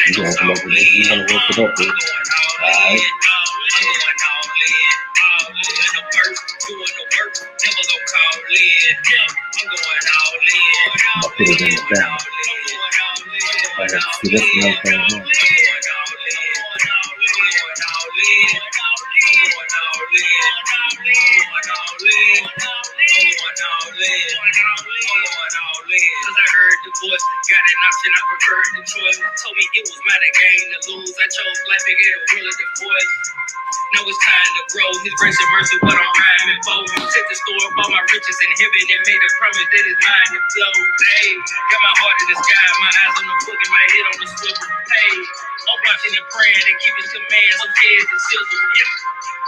You gonna open up with it. You gonna work it up with it. Alright. I'll put it in the back. See, that's another thing here. Got an option, I preferred the choice. Told me it was mine, a game to lose. I chose life and get a will of divorce. Now it's time to grow. His grace and mercy, what I'm rhyming for. Set the store up all my riches in heaven and made a promise that it's mine to flow. Hey, got my heart in the sky, my eyes on the book and my head on the swivel. Hey, I'm watching and praying and keeping commands. I'm scared to sizzle. Yeah.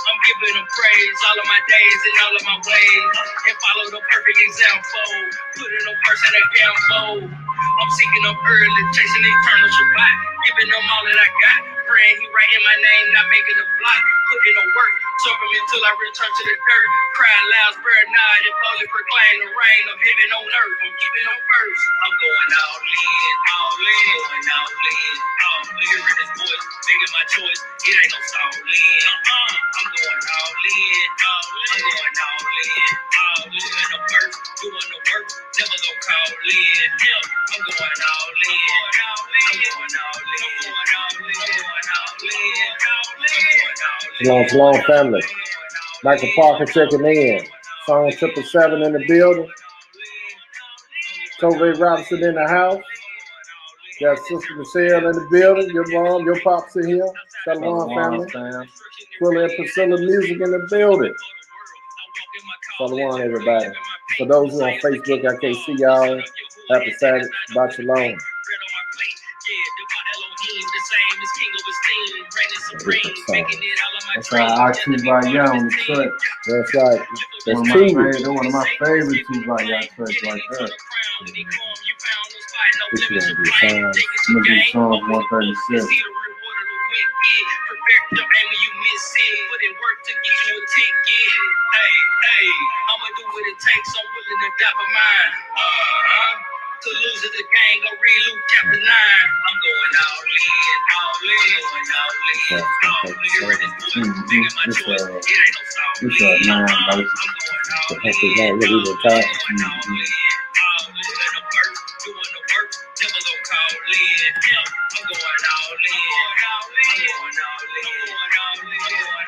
I'm giving them praise all of my days and all of my ways. And follow the perfect example. Putting them first in that damn fold. I'm seeking up early, chasing eternal Shabbat. Giving them all that I got. Praying he writing my name, not making a block. Putting the work, suffering until I return to the dirt. Crying loud, spare not, and boldly proclaim the reign of heaven on earth. I'm keeping them first. I'm going all in, all in. Going all in, all in. Hearing his voice, making my choice. It ain't no stalling. I'm going all in, all in. I'm going all in, all in. Doing the first, doing the work. Never gonna call in. Yeah, I'm going all in, all in. I'm going all in, I'm going all in. I'm going all in, all in. Shalom, family. Michael Parker checking in. Song 777 in the building. Tove Robinson in the house. Got Sister Michelle in the building. Your mom, your pops in here. Shalom, family. Quilla and Priscilla music in the building. Shalom, everybody. For those who are on Facebook, I can't see y'all. Happy Saturday. Shabbat Shalom. That's how I Kumbaya on the track. That's right. That's one of my favorite Kumbaya tracks right there. Which one do you find? Look at Psalms 137. I'ma do what it takes. I'm willing to die for mine. To lose it, the gang, go read Luke chapter 9. I'm going all in, all in, going all in, all in. Hearing his voice, making my choice. It ain't no stalling. This is 9 verses. The heck is that? What is it tied? Doing the work, never gonna call in. I'm going all in, I'm going all in, I'm going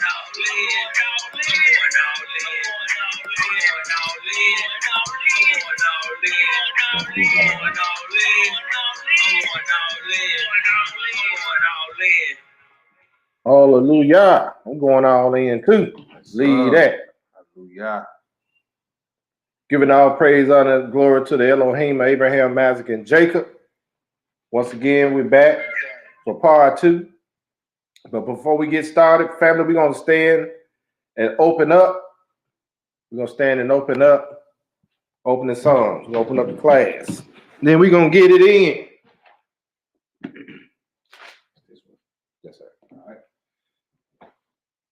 all in, I'm going all in, I'm going all in, I'm going all in, I'm going all in, I'm going all in, I'm going all in. Hallelujah. I'm going all in too. Lead that. Hallelujah. Giving all praise, honor, and glory to the Elohim, Abraham, Isaac, and Jacob. Once again, we're back for part 2. But before we get started, family, we're going to stand and open up. We're going to stand and open up. Opening songs. We'll open up the class. Then we're going to get it in. Yes, sir. All right.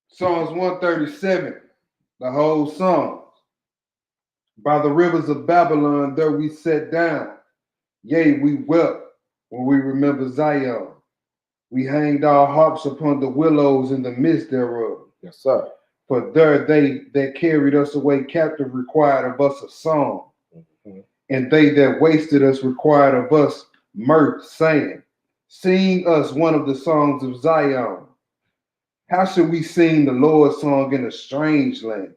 Psalms 137, the whole song. By the rivers of Babylon, there we sat down. Yea, we wept when we remember Zion. We hanged our harps upon the willows in the midst thereof. Yes, sir. For there they that carried us away captive required of us a song. Mm-hmm. And they that wasted us required of us mirth, saying, sing us one of the songs of Zion. How should we sing the Lord's song in a strange land?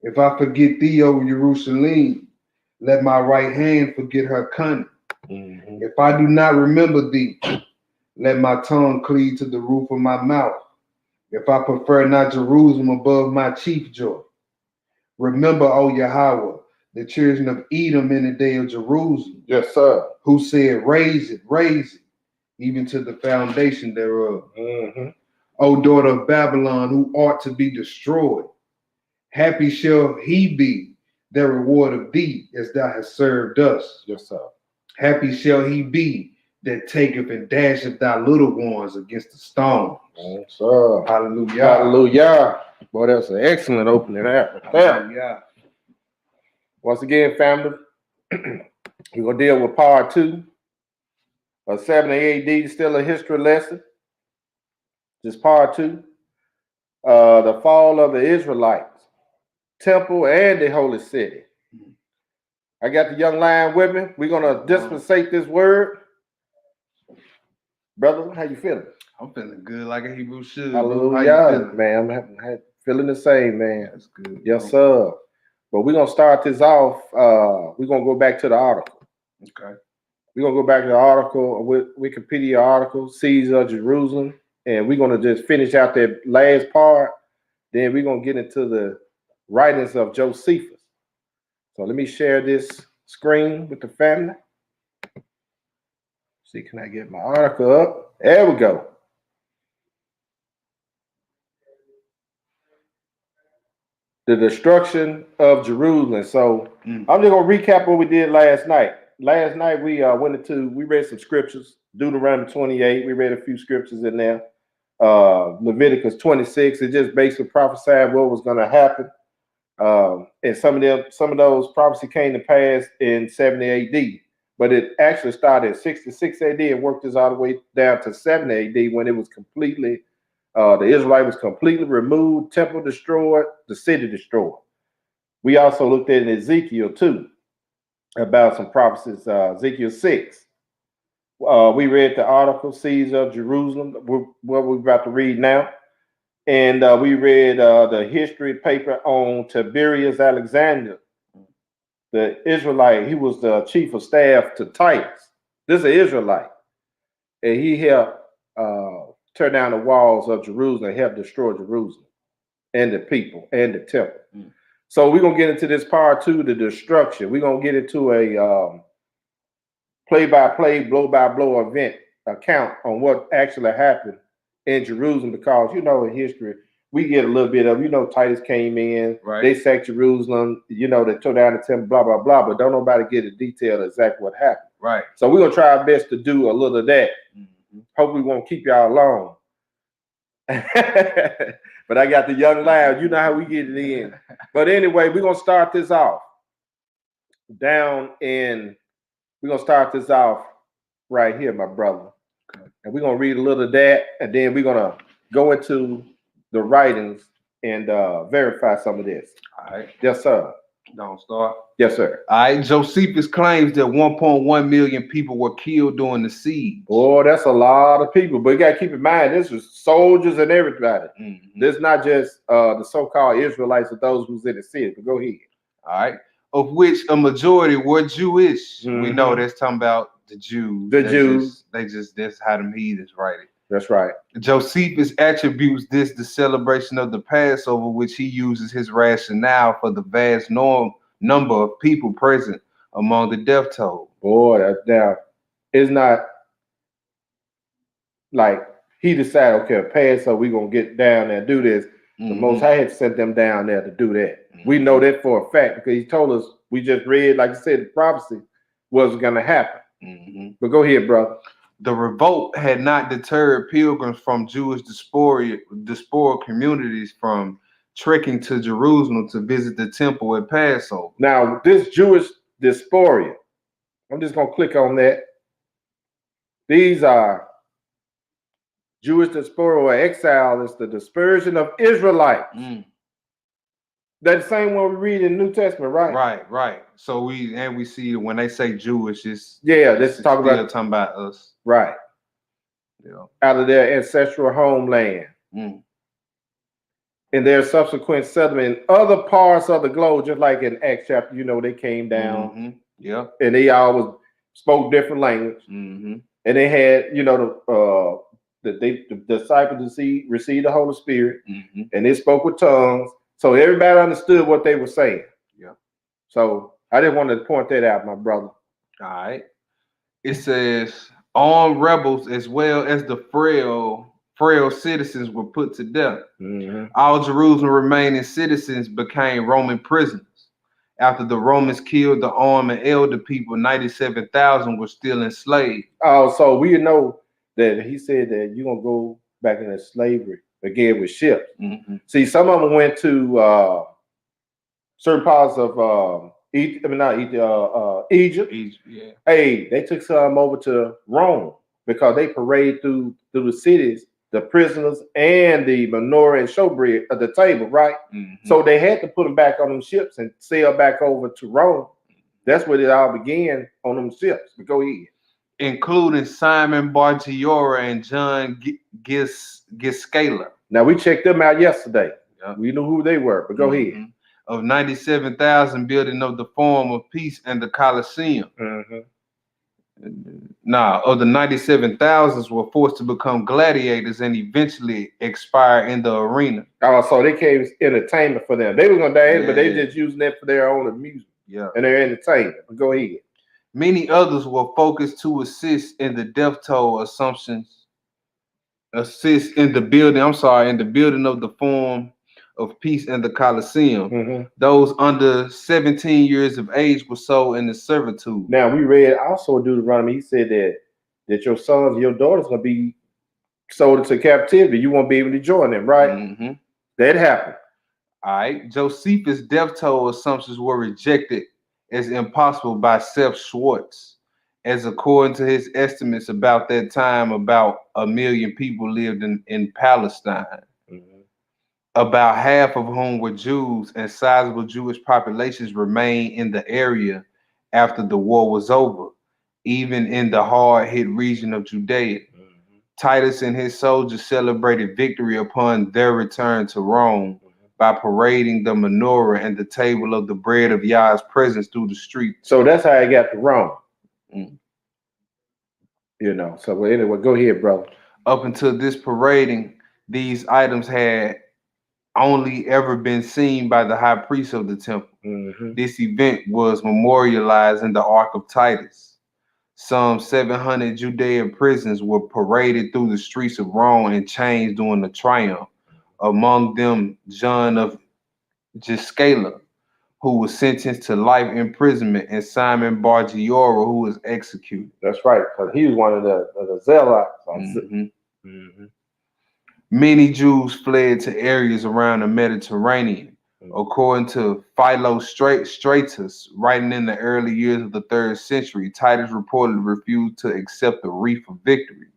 If I forget thee, O Jerusalem, let my right hand forget her cunning. Mm-hmm. If I do not remember thee, let my tongue cleave to the roof of my mouth. If I prefer not Jerusalem above my chief joy. Remember, O Yahweh, the children of Edom in the day of Jerusalem. Yes, sir. Who said, raise it, even to the foundation thereof. Mm-hmm. O daughter of Babylon, who ought to be destroyed. Happy shall he be, the reward of thee, as thou hast served us. Yes, sir. Happy shall he be that taketh and dasheth thy little ones against the stone. Yes, sir. Hallelujah. Hallelujah. Boy, that's an excellent opening there. Hallelujah. Once again, family, we're going to deal with part 2. 70 AD, still a history lesson. Just part 2. The fall of the Israelites, temple and the holy city. I got the young lion with me. We're gonna dispensate this word. Brother, how you feeling? I'm feeling good like a Hebrew should. Hallelujah, man. I'm feeling the same, man. That's good. Yes, sir. But we're gonna start this off. We're gonna go back to the article. Okay. We're gonna go back to the article, Wikipedia article, Siege of Jerusalem, and we're gonna just finish out that last part. Then we're gonna get into the writings of Josephus. So let me share this screen with the family. See, can I get my article up? There we go. The destruction of Jerusalem. So I'm just gonna recap what we did last night. Last night we read some scriptures, Deuteronomy 28. We read a few scriptures in there. Leviticus 26. It just basically prophesied what was going to happen. And some of those prophecies came to pass in 70 AD, but it actually started in 66 AD and worked us all the way down to 70 AD when it was completely, the Israelite was completely removed, temple destroyed, the city destroyed. We also looked at in Ezekiel too about some prophecies, Ezekiel 6. We read the article, Siege of Jerusalem, what we're about to read now. And we read the history paper on Tiberius Alexander, the Israelite. He was the chief of staff to Titus. This is an Israelite. And he helped tear down the walls of Jerusalem and help destroy Jerusalem and the people and the temple. So we're going to get into this part 2, the destruction. We're going to get into a play-by-play, blow-by-blow event account on what actually happened in Jerusalem, because in history we get a little bit of Titus came in, right. They sacked Jerusalem, they tore down the temple, blah blah blah, but don't nobody get a detail exactly what happened. Right. So we're gonna try our best to do a little of that. Hopefully we won't keep y'all long. But I got the young lion. You know how we get it in. But anyway, we're gonna start this off right here, my brother. And we're going to read a little of that, and then we're going to go into the writings and verify some of this. All right. Yes, sir. Don't start. Yes, sir. All right. Josephus claims that 1.1 million people were killed during the siege. Oh, that's a lot of people. But you got to keep in mind, this was soldiers and everybody. This is not just the so-called Israelites or those who's in the city. But go ahead. All right. Of which a majority were Jewish. We know that's talking about the Jews. That's how them heathens write it. That's right. Josephus attributes this the celebration of the Passover, which he uses his rationale for the vast number of people present among the death toll. Boy, it's not like he decided, okay, Passover, we're going to get down there and do this. The Most High had sent them down there to do that. We know that for a fact because he told us, we just read, like I said, the prophecy was going to happen. But go ahead, brother. The revolt had not deterred pilgrims from Jewish diaspora communities from trekking to Jerusalem to visit the temple at Passover. Now, this Jewish diaspora, I'm just going to click on that. These are Jewish diaspora or exile is the dispersion of Israelites. That's the same one we read in the New Testament, right? Right. So we see when they say Jewish, let's talk talking about us. Right. Yeah. Out of their ancestral homeland. And their subsequent settlement in other parts of the globe, just like in Acts chapter, they came down. Yeah. And they always spoke different language. And they had, the disciples received the Holy Spirit, and they spoke with tongues. So everybody understood what they were saying. Yeah. So I just wanted to point that out, my brother. All right. It says armed rebels as well as the frail citizens were put to death. All Jerusalem remaining citizens became Roman prisoners. After the Romans killed the armed and elder people, 97,000 were still enslaved. Oh, so we know that he said that you're going to go back into slavery again with ships. See, some of them went to certain parts of Egypt. Yeah. Hey, they took some over to Rome because they parade through the cities, the prisoners and the menorah and showbread at the table, right? Mm-hmm. So they had to put them back on them ships and sail back over to Rome. That's where it all began, on them ships. But go ahead. Including Simon Bargiora and John Giscala. Now we checked them out yesterday. Yeah. We knew who they were, but go ahead. Of 97,000 building of the Forum of Peace and the Colosseum. Now, of the 97,000s were forced to become gladiators and eventually expire in the arena. Oh, so they came as entertainment for them. They were gonna die, but they just using that for their own amusement. Yeah. And their entertainment. But go ahead. Many others were focused to assist in the death toll assumptions. Assist in the building of the Forum of Peace and the Colosseum. Those under 17 years of age were sold into servitude. Now we read also Deuteronomy. He said that your sons, your daughters, gonna be sold into captivity. You won't be able to join them, right? That happened. All right. Josephus' death toll assumptions were rejected as impossible by Seth Schwartz, as according to his estimates about that time, about 1 million people lived in Palestine. About half of whom were Jews, and sizable Jewish populations remained in the area after the war was over, even in the hard-hit region of Judea. Titus and his soldiers celebrated victory upon their return to Rome by parading the menorah and the table of the bread of Yah's presence through the street. So that's how I got to Rome. You know, so anyway, go ahead, brother. Up until this parading, these items had only ever been seen by the high priest of the temple. This event was memorialized in the Ark of Titus. Some 700 Judean prisoners were paraded through the streets of Rome in chains during the triumph. Among them, John of Giscala, who was sentenced to life imprisonment, and Simon Bargiora, who was executed. That's right, because he was one of the zealots. Many Jews fled to areas around the Mediterranean. According to Philostratus, writing in the early years of the 3rd century, Titus reportedly refused to accept the wreath of victory,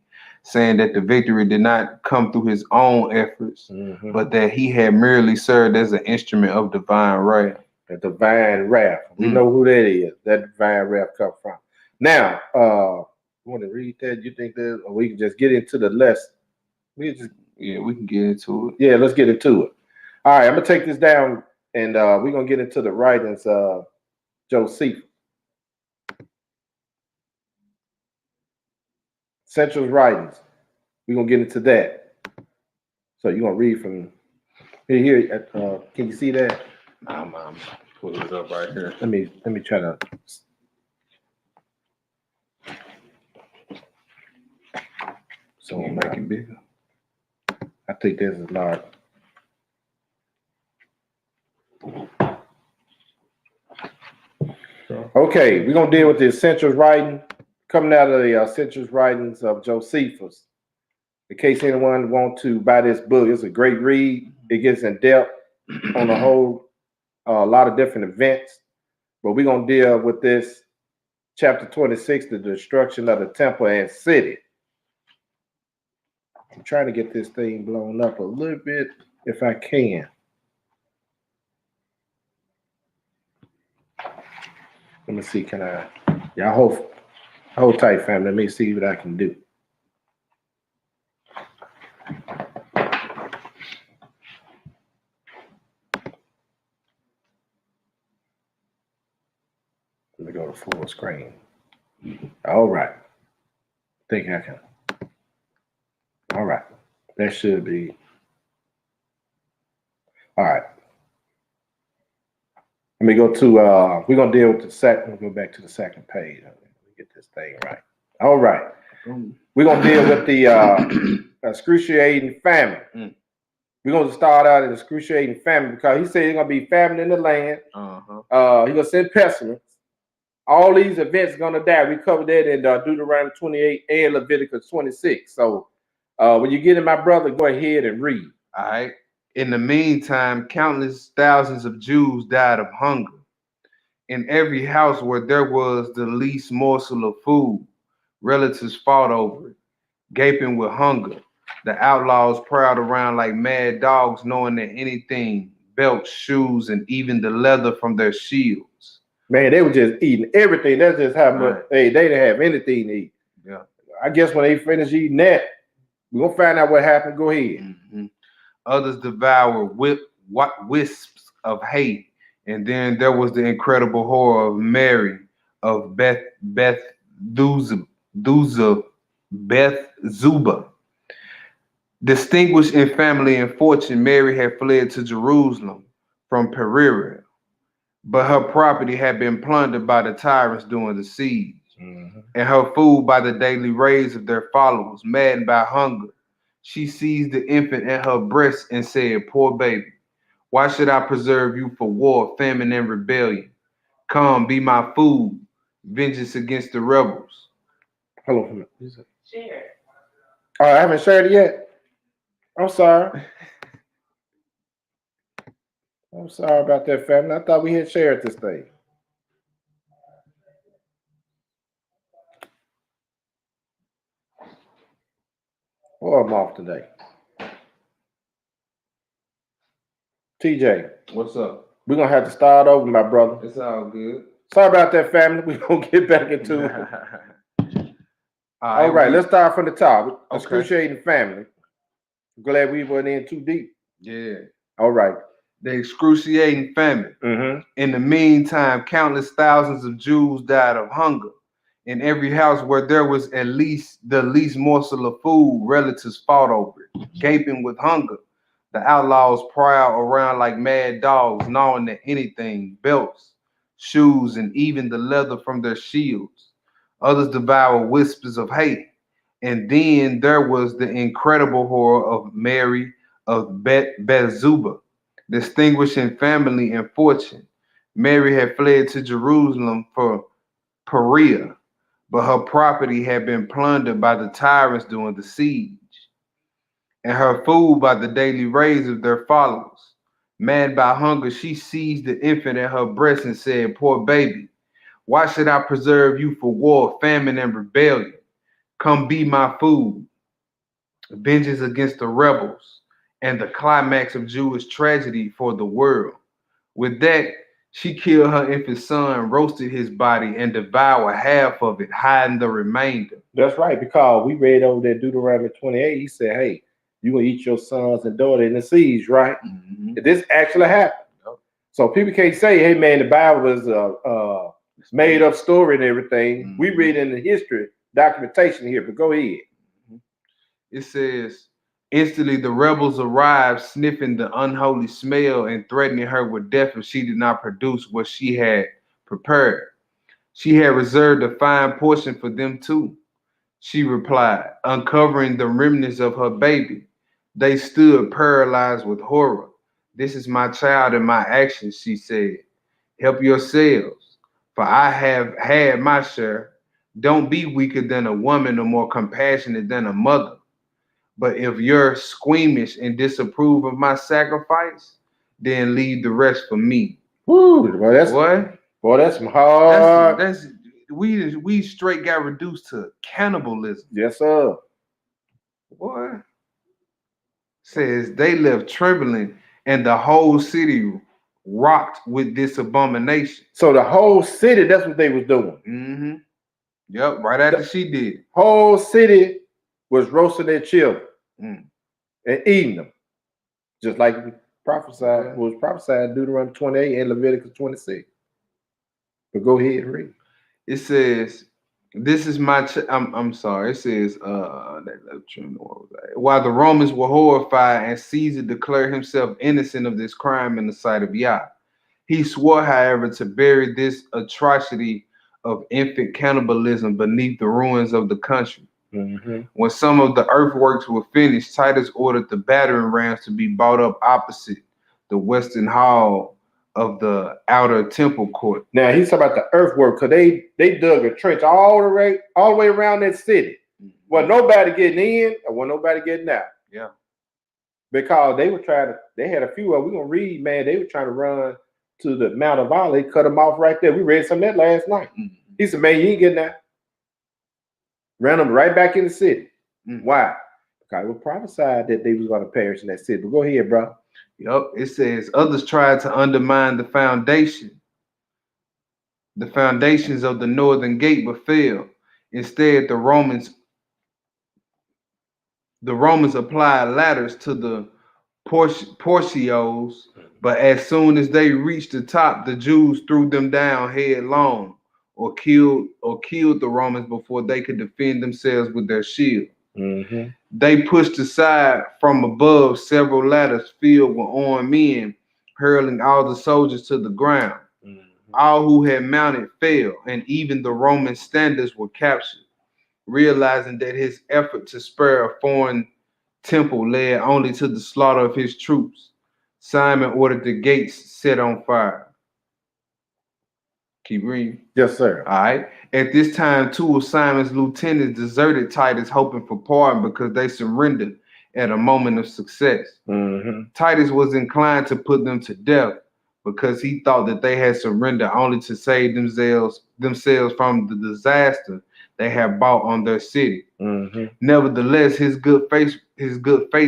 saying that the victory did not come through his own efforts, but that he had merely served as an instrument of divine wrath. The divine wrath. We know who that is. That divine wrath comes from. Now, you want to read that? You think that, or we can just get into the lesson? We can get into it. Yeah, let's get into it. All right, I'm gonna take this down, and we're gonna get into the writings of Josephus. Central's writings. We're gonna get into that. So you're gonna read from here. Can you see that? I'm pull it up right here. Let me try to. So we'll make it bigger. I think this is large. Okay, we're gonna deal with the essentials writing, coming out of the essentials writings of Josephus. In case anyone wants to buy this book, it's a great read. It gets in depth on a whole lot of different events, but we're gonna deal with this chapter 26, the destruction of the temple and city. I'm trying to get this thing blown up a little bit if I can. Let me see, can I? Y'all hold tight, family. Let me see what I can do. Let me go to full screen. All right. Think I can. All right. That should be. All right. Let me go to, we're going to deal with the second, we'll go back to the second page. Let me get this thing right. All right. We're going to deal with the excruciating famine. We're going to start out in excruciating famine because he said there's going to be famine in the land. He's going to send pestilence. All these events are going to die. We covered that in Deuteronomy 28 and Leviticus 26. So when you get in, my brother, go ahead and read. All right. In the meantime, countless thousands of Jews died of hunger. In every house where there was the least morsel of food, relatives fought over it, gaping with hunger. The outlaws prowled around like mad dogs, knowing that anything, belts, shoes, and even the leather from their shields. Man, they were just eating everything. That's just how much. Right. Hey, they didn't have anything to eat. Yeah. I guess when they finish eating that, we're gonna find out what happened. Go ahead. Others devoured wisps of hay. And then there was the incredible horror of Mary of Beth Zuba. Distinguished in family and fortune, Mary had fled to Jerusalem from Pereira, but her property had been plundered by the tyrants during the siege, and her food by the daily raids of their followers. Maddened by hunger, she seized the infant at her breast and said, "Poor baby, why should I preserve you for war, famine, and rebellion? Come, be my food, vengeance against the rebels." Hello. Share. Oh, I haven't shared it yet. I'm sorry. I'm sorry about that, family. I thought we had shared this thing. Oh, I'm off today. TJ, What's up? we're gonna have to start over, my brother. It's all good. Sorry about that, family. We're gonna get back into it. All right, let's start from the top. Okay. Excruciating family. Glad we weren't in too deep. Yeah. All right. The excruciating famine. Mm-hmm. In the meantime, countless thousands of Jews died of hunger. In every house where there was at least the least morsel of food, relatives fought over it, gaping with hunger. The outlaws prowled around like mad dogs, gnawing at anything, belts, shoes, and even the leather from their shields. Others devoured wisps of hay. And then there was the incredible horror of Mary of Bezuba, distinguished in family and fortune. Mary had fled to Jerusalem for Perea, but her property had been plundered by the tyrants during the siege, and her food by the daily raids of their followers. Mad by hunger, she seized the infant at her breast and said, "Poor baby, why should I preserve you for war, famine, and rebellion? Come be my food, vengeance against the rebels, and the climax of Jewish tragedy for the world." With that, she killed her infant son, roasted his body, and devoured half of it, hiding the remainder. That's right, because we read over there Deuteronomy 28. He said, "Hey, you're gonna eat your sons and daughters in the siege," right? This actually happened. So people can't say, "Hey, man, the Bible is a made up story and everything." We read in the history documentation here, but go ahead. It says, instantly the rebels arrived, sniffing the unholy smell and threatening her with death if she did not produce what she had prepared. She had reserved a fine portion for them too, she replied, uncovering the remnants of her baby. They stood paralyzed with horror. "This is my child and my actions," she said. "Help yourselves, for I have had my share. Don't be weaker than a woman or more compassionate than a mother. But if you're squeamish and disapprove of my sacrifice, then leave the rest for me." Woo, boy, that's some hard. We straight got reduced to cannibalism. Yes, sir. Boy, says they left trembling, and the whole city rocked with this abomination. So the whole city, that's what they was doing. Yep, right after she did. Whole city was roasting their children and eating them, just like was prophesied in Deuteronomy 28 and Leviticus 26. But go ahead and read. It says, "This is my." I'm sorry. It says, while the Romans were horrified and Caesar declared himself innocent of this crime in the sight of Yah, he swore, however, to bury this atrocity of infant cannibalism beneath the ruins of the country. When some of the earthworks were finished, Titus ordered the battering rams to be brought up opposite the western hall of the outer temple court. Now he's talking about the earthwork, because they dug a trench all the way around that city. Wasn't nobody getting in, or wasn't nobody getting out. Yeah. Because they were they had a few of them. We're gonna read, man, they were trying to run to the Mount of Olives, cut him off right there. We read some of that last night. Mm-hmm. He said, man, you ain't getting that. Ran them right back in the city. Mm-hmm. Why? Because it was prophesied that they was going to perish in that city. But go ahead, bro. Yep. It says others tried to undermine the foundations of the northern gate, but failed. Instead, the Romans applied ladders to the porticos, but as soon as they reached the top, the Jews threw them down headlong, or killed the Romans before they could defend themselves with their shield. Mm-hmm. They pushed aside from above several ladders filled with armed men, hurling all the soldiers to the ground. Mm-hmm. All who had mounted fell, and even the Roman standards were captured. Realizing that his effort to spare a foreign temple led only to the slaughter of his troops, Simon ordered the gates set on fire. Keep reading. Yes, sir. All right. At this time, two of Simon's lieutenants deserted Titus, hoping for pardon because they surrendered at a moment of success. Mm-hmm. Titus was inclined to put them to death because he thought that they had surrendered only to save themselves from the disaster they had brought on their city. Mm-hmm. Nevertheless, his good faith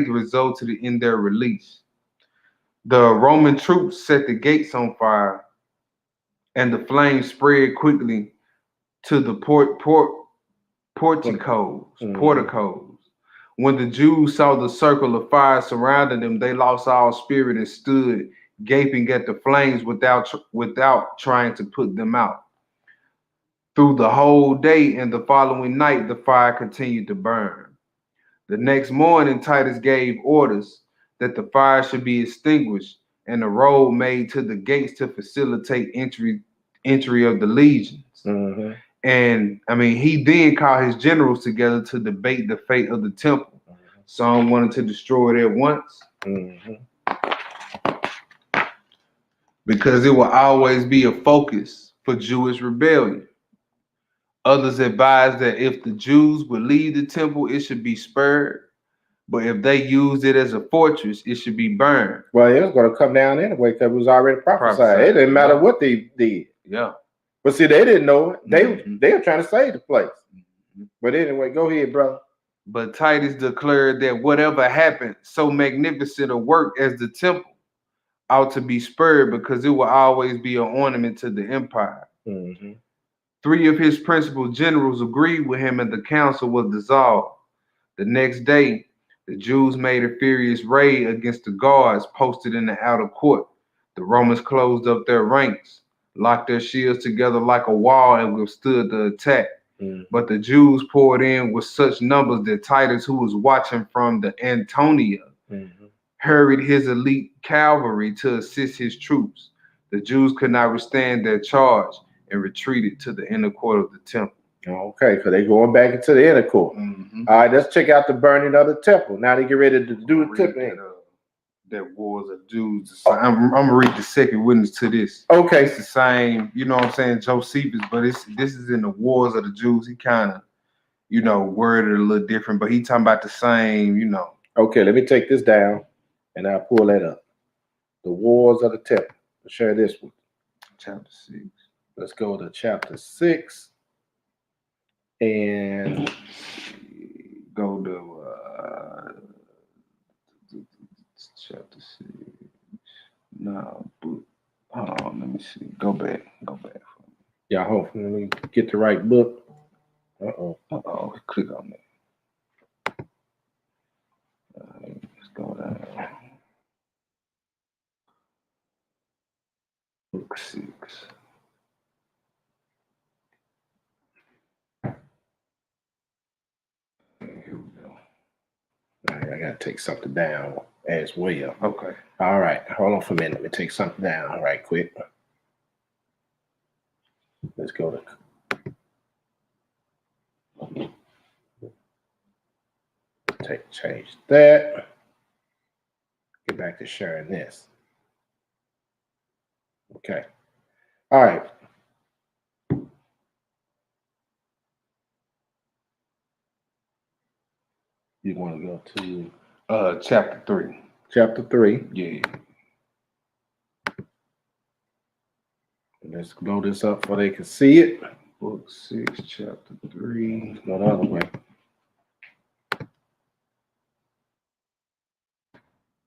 resulted in their release. The Roman troops set the gates on fire, and the flames spread quickly to the porticos. Mm-hmm. When the Jews saw the circle of fire surrounding them, they lost all spirit and stood gaping at the flames without trying to put them out. Through the whole day and the following night, the fire continued to burn. The next morning, Titus gave orders that the fire should be extinguished and a road made to the gates to facilitate entry of the legions. Mm-hmm. And I mean, he then called his generals together to debate the fate of the temple. Some wanted to destroy it at once, Mm-hmm. because it will always be a focus for Jewish rebellion. Others advised that if the Jews would leave the temple, it should be spared. But if they used it as a fortress, it should be burned. Well, it was going to come down anyway because it was already prophesied. It didn't matter what they did. Yeah. But see, they didn't know it. Mm-hmm. They were trying to save the place. Mm-hmm. But anyway, go ahead, brother. But Titus declared that whatever happened, so magnificent a work as the temple ought to be spared because it will always be an ornament to the empire. Mm-hmm. 3 of his principal generals agreed with him and the council was dissolved. The next day, the Jews made a furious raid against the guards posted in the outer court. The Romans closed up their ranks, locked their shields together like a wall, and withstood the attack. Mm-hmm. But the Jews poured in with such numbers that Titus, who was watching from the Antonia, mm-hmm. hurried his elite cavalry to assist his troops. The Jews could not withstand their charge and retreated to the inner court of the temple. Okay, because they're going back into the inner court. Mm-hmm. All right, let's check out the burning of the temple. Now they get ready to do the temple. That wars of Jews. I'm gonna read the second witness to this. Okay, it's the same. You know what I'm saying, Josephus, but this is in the wars of the Jews. He kind of, worded it a little different, but he talking about the same. Okay, let me take this down, and I'll pull that up. The wars of the temple. Let's share this one. Chapter 6. Let's go to chapter 6. And go to chapter 6. No, but hold on, let me see. Go back. Yeah, hopefully let me get the right book. Click on that. Let's go down. Book 6. Here we go. All right, I gotta take something down as well. Okay. All right, hold on for a minute. Let me take something down right quick. Let's go to change that. Get back to sharing this. Okay. All right. You want to go to chapter 3. Chapter 3. Yeah. Let's blow this up so they can see it. Book 6, chapter 3. Let's go the other way.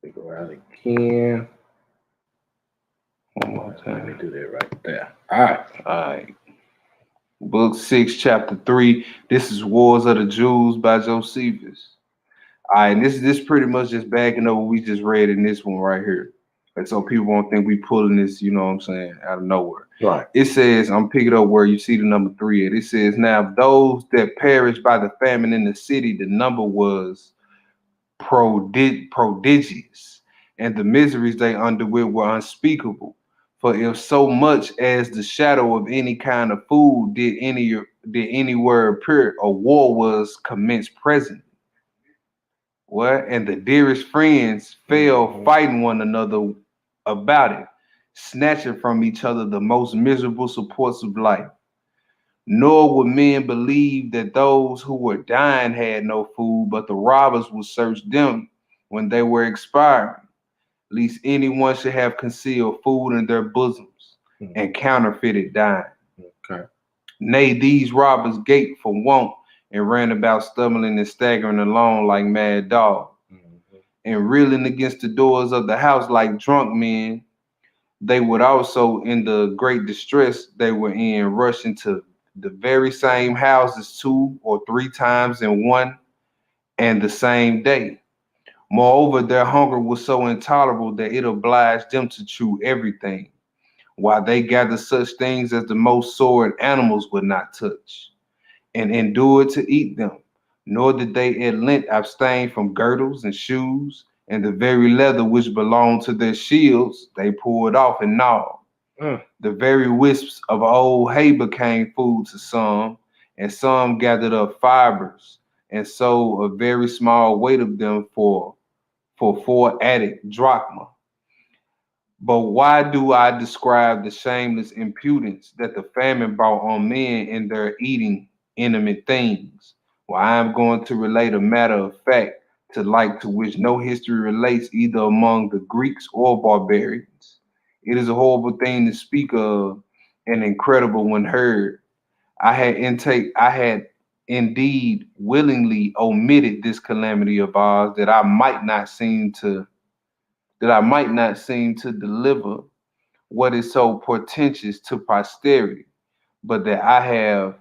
We go out again. One more Let me time. do that right there. All right. All right. Book 6, chapter 3. This is Wars of the Jews by Josephus. All right, and this pretty much just backing up what we just read in this one right here. And so people won't think we pulling this, you know what I'm saying, out of nowhere. Right. It says, I'm picking up where you see the number 3 at. It says, now those that perished by the famine in the city, the number was prodigious, and the miseries they underwent were unspeakable. For if so much as the shadow of any kind of food did anywhere appear, a war was commenced present. What? And the dearest friends fell fighting one another about it, snatching from each other the most miserable supports of life. Nor would men believe that those who were dying had no food, but the robbers would search them when they were expiring, lest anyone should have concealed food in their bosoms and counterfeited dying. Okay. Nay, these robbers gaped for want and ran about stumbling and staggering along like mad dogs, and reeling against the doors of the house like drunk men. They would also, in the great distress they were in, rush into the very same houses 2 or 3 times in one and the same day. Moreover, their hunger was so intolerable that it obliged them to chew everything, while they gathered such things as the most sordid animals would not touch, and endured to eat them. Nor did they at length abstain from girdles and shoes, and the very leather which belonged to their shields they pulled off and gnawed. The very wisps of old hay became food to some, and some gathered up fibers and sold a very small weight of them for 4 added drachma. But why do I describe the shameless impudence that the famine brought on men in their eating inanimate things? Well, I am going to relate a matter of fact to which no history relates either among the Greeks or barbarians. It is a horrible thing to speak of and incredible when heard. I had indeed willingly omitted this calamity of ours that I might not seem to deliver what is so portentous to posterity, but that I have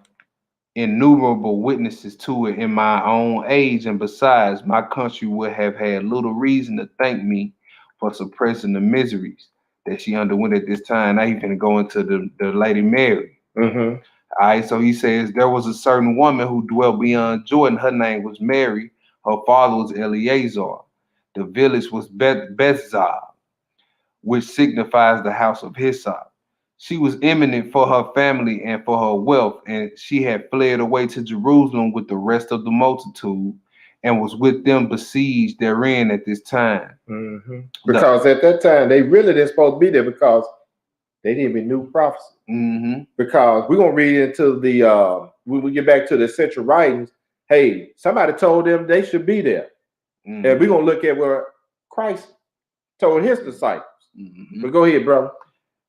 innumerable witnesses to it in my own age, and besides, my country would have had little reason to thank me for suppressing the miseries that she underwent at this time. Now he's going to go into the Lady Mary. All right, so he says, there was a certain woman who dwelt beyond Jordan. Her name was Mary. Her father was Eleazar. The village was Bethzah, which signifies the house of Hyssop. She was eminent for her family and for her wealth, and she had fled away to Jerusalem with the rest of the multitude, and was with them besieged therein at this time. Because at that time, they really didn't supposed to be there because they didn't even knew prophecy. Because we're going to read into the, when we get back to the essential writings, hey, somebody told them they should be there. And we're going to look at where Christ told his disciples. But go ahead, brother.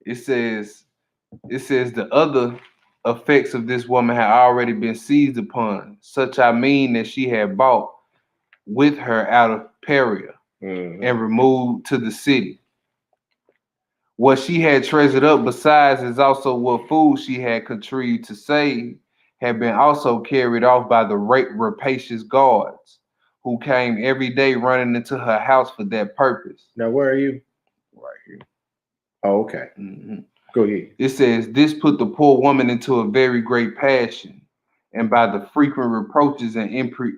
It says the other effects of this woman had already been seized upon, such I mean that she had bought with her out of Perea and removed to the city. What she had treasured up besides is also what food she had contrived to save had been also carried off by the rapacious guards, who came every day running into her house for that purpose. Now, where are you? Right here. Oh, okay. Go ahead. It says, this put the poor woman into a very great passion, and by the frequent reproaches and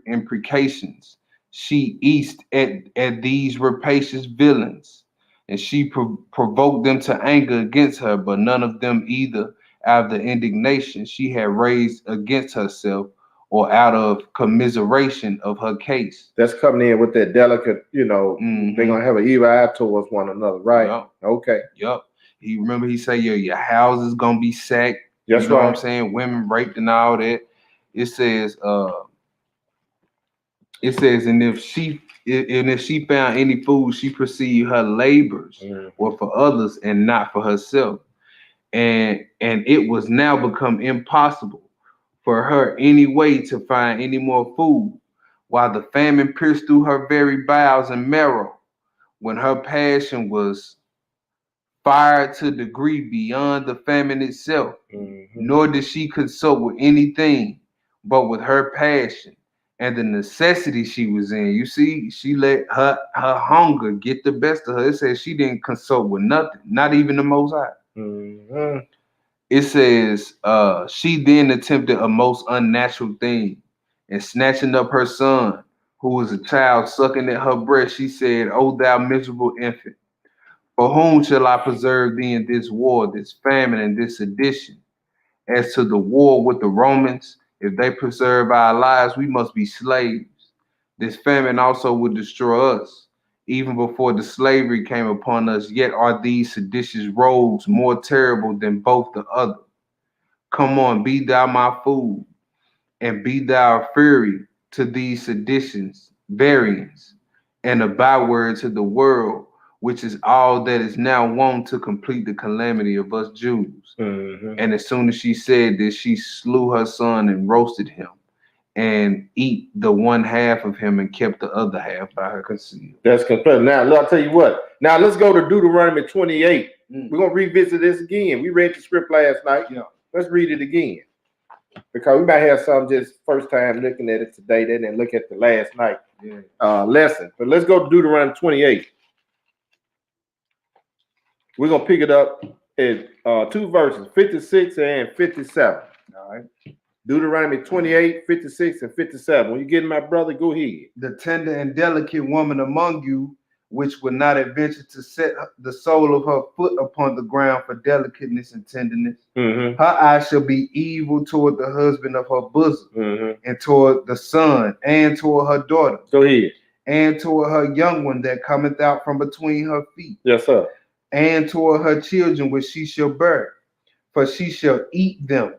imprecations, she eased at these rapacious villains, and she provoked them to anger against her, but none of them either out of the indignation she had raised against herself or out of commiseration of her case. That's coming in with that delicate, they're going to have an evil eye towards one another, right? Yep. Okay. Yep. He say your house is gonna be sacked. That's you know right. what I'm saying? Women raped and all that. It says, and if she found any food, she perceived her labors were for others and not for herself. and it was now become impossible for her any way to find any more food, while the famine pierced through her very bowels and marrow, when her passion was fired to a degree beyond the famine itself, nor did she consult with anything but with her passion and the necessity she was in. You see, she let her hunger get the best of her. It says she didn't consult with nothing, not even the Most High. It says she then attempted a most unnatural thing, and snatching up her son, who was a child sucking at her breast, she said, "O thou miserable infant, for whom shall I preserve thee in this war, this famine, and this sedition? As to the war with the Romans, if they preserve our lives, we must be slaves. This famine also will destroy us. Even before the slavery came upon us, yet are these seditious rogues more terrible than both the other. Come on, be thou my food, and be thou a fury to these seditions, variants, and a byword to the world, which is all that is now wont to complete the calamity of us Jews." And as soon as she said this, she slew her son and roasted him, and eat the one half of him and kept the other half by her concealed. That's complete. Now, I'll tell you what. Now, let's go to Deuteronomy 28. We're going to revisit this again. We read the script last night. Yeah. Let's read it again. Because we might have some just first time looking at it today. They didn't look at the last night lesson. But let's go to Deuteronomy 28. We're going to pick it up at two verses, 56 and 57. All right. Deuteronomy 28, 56, and 57. When you get my brother, go ahead. The tender and delicate woman among you, which would not adventure to set the sole of her foot upon the ground for delicateness and tenderness, her eyes shall be evil toward the husband of her bosom, and toward the son, and toward her daughter. Go ahead. And toward her young one that cometh out from between her feet. Yes, sir. And toward her children which she shall bear, for she shall eat them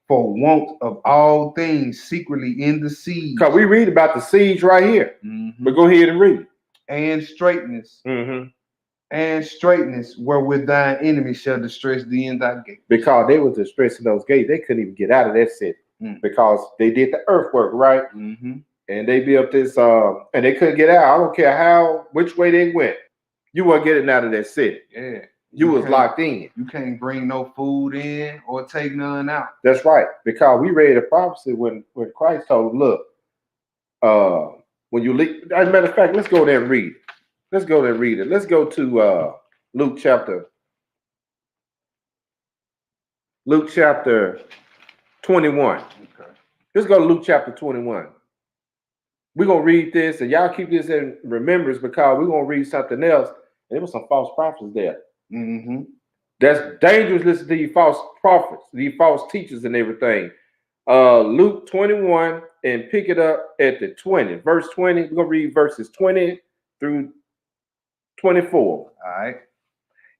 for want of all things secretly in the siege. Because we read about the siege right here. But go ahead and read it. And straightness, and straightness wherewith thine enemy shall distress thee in thy gate. Because they was distressing those gates. They couldn't even get out of that city because they did the earthwork, right? And they built this, and they couldn't get out. I don't care which way they went. You weren't getting out of that city. Yeah. You was locked in. You can't bring no food in or take none out. That's right. Because we read a prophecy when Christ told them, look, when you leave, as a matter of fact, let's go there and read it. Let's go there and read it. Let's go to Luke chapter 21. Okay. Let's go to Luke chapter 21. We're going to read this, and y'all keep this in remembrance because we're going to read something else. And there was some false prophets there. That's dangerous. Listen to these false prophets, these false teachers and everything. Luke 21 and pick it up at the 20. Verse 20. We're going to read verses 20 through 24. All right.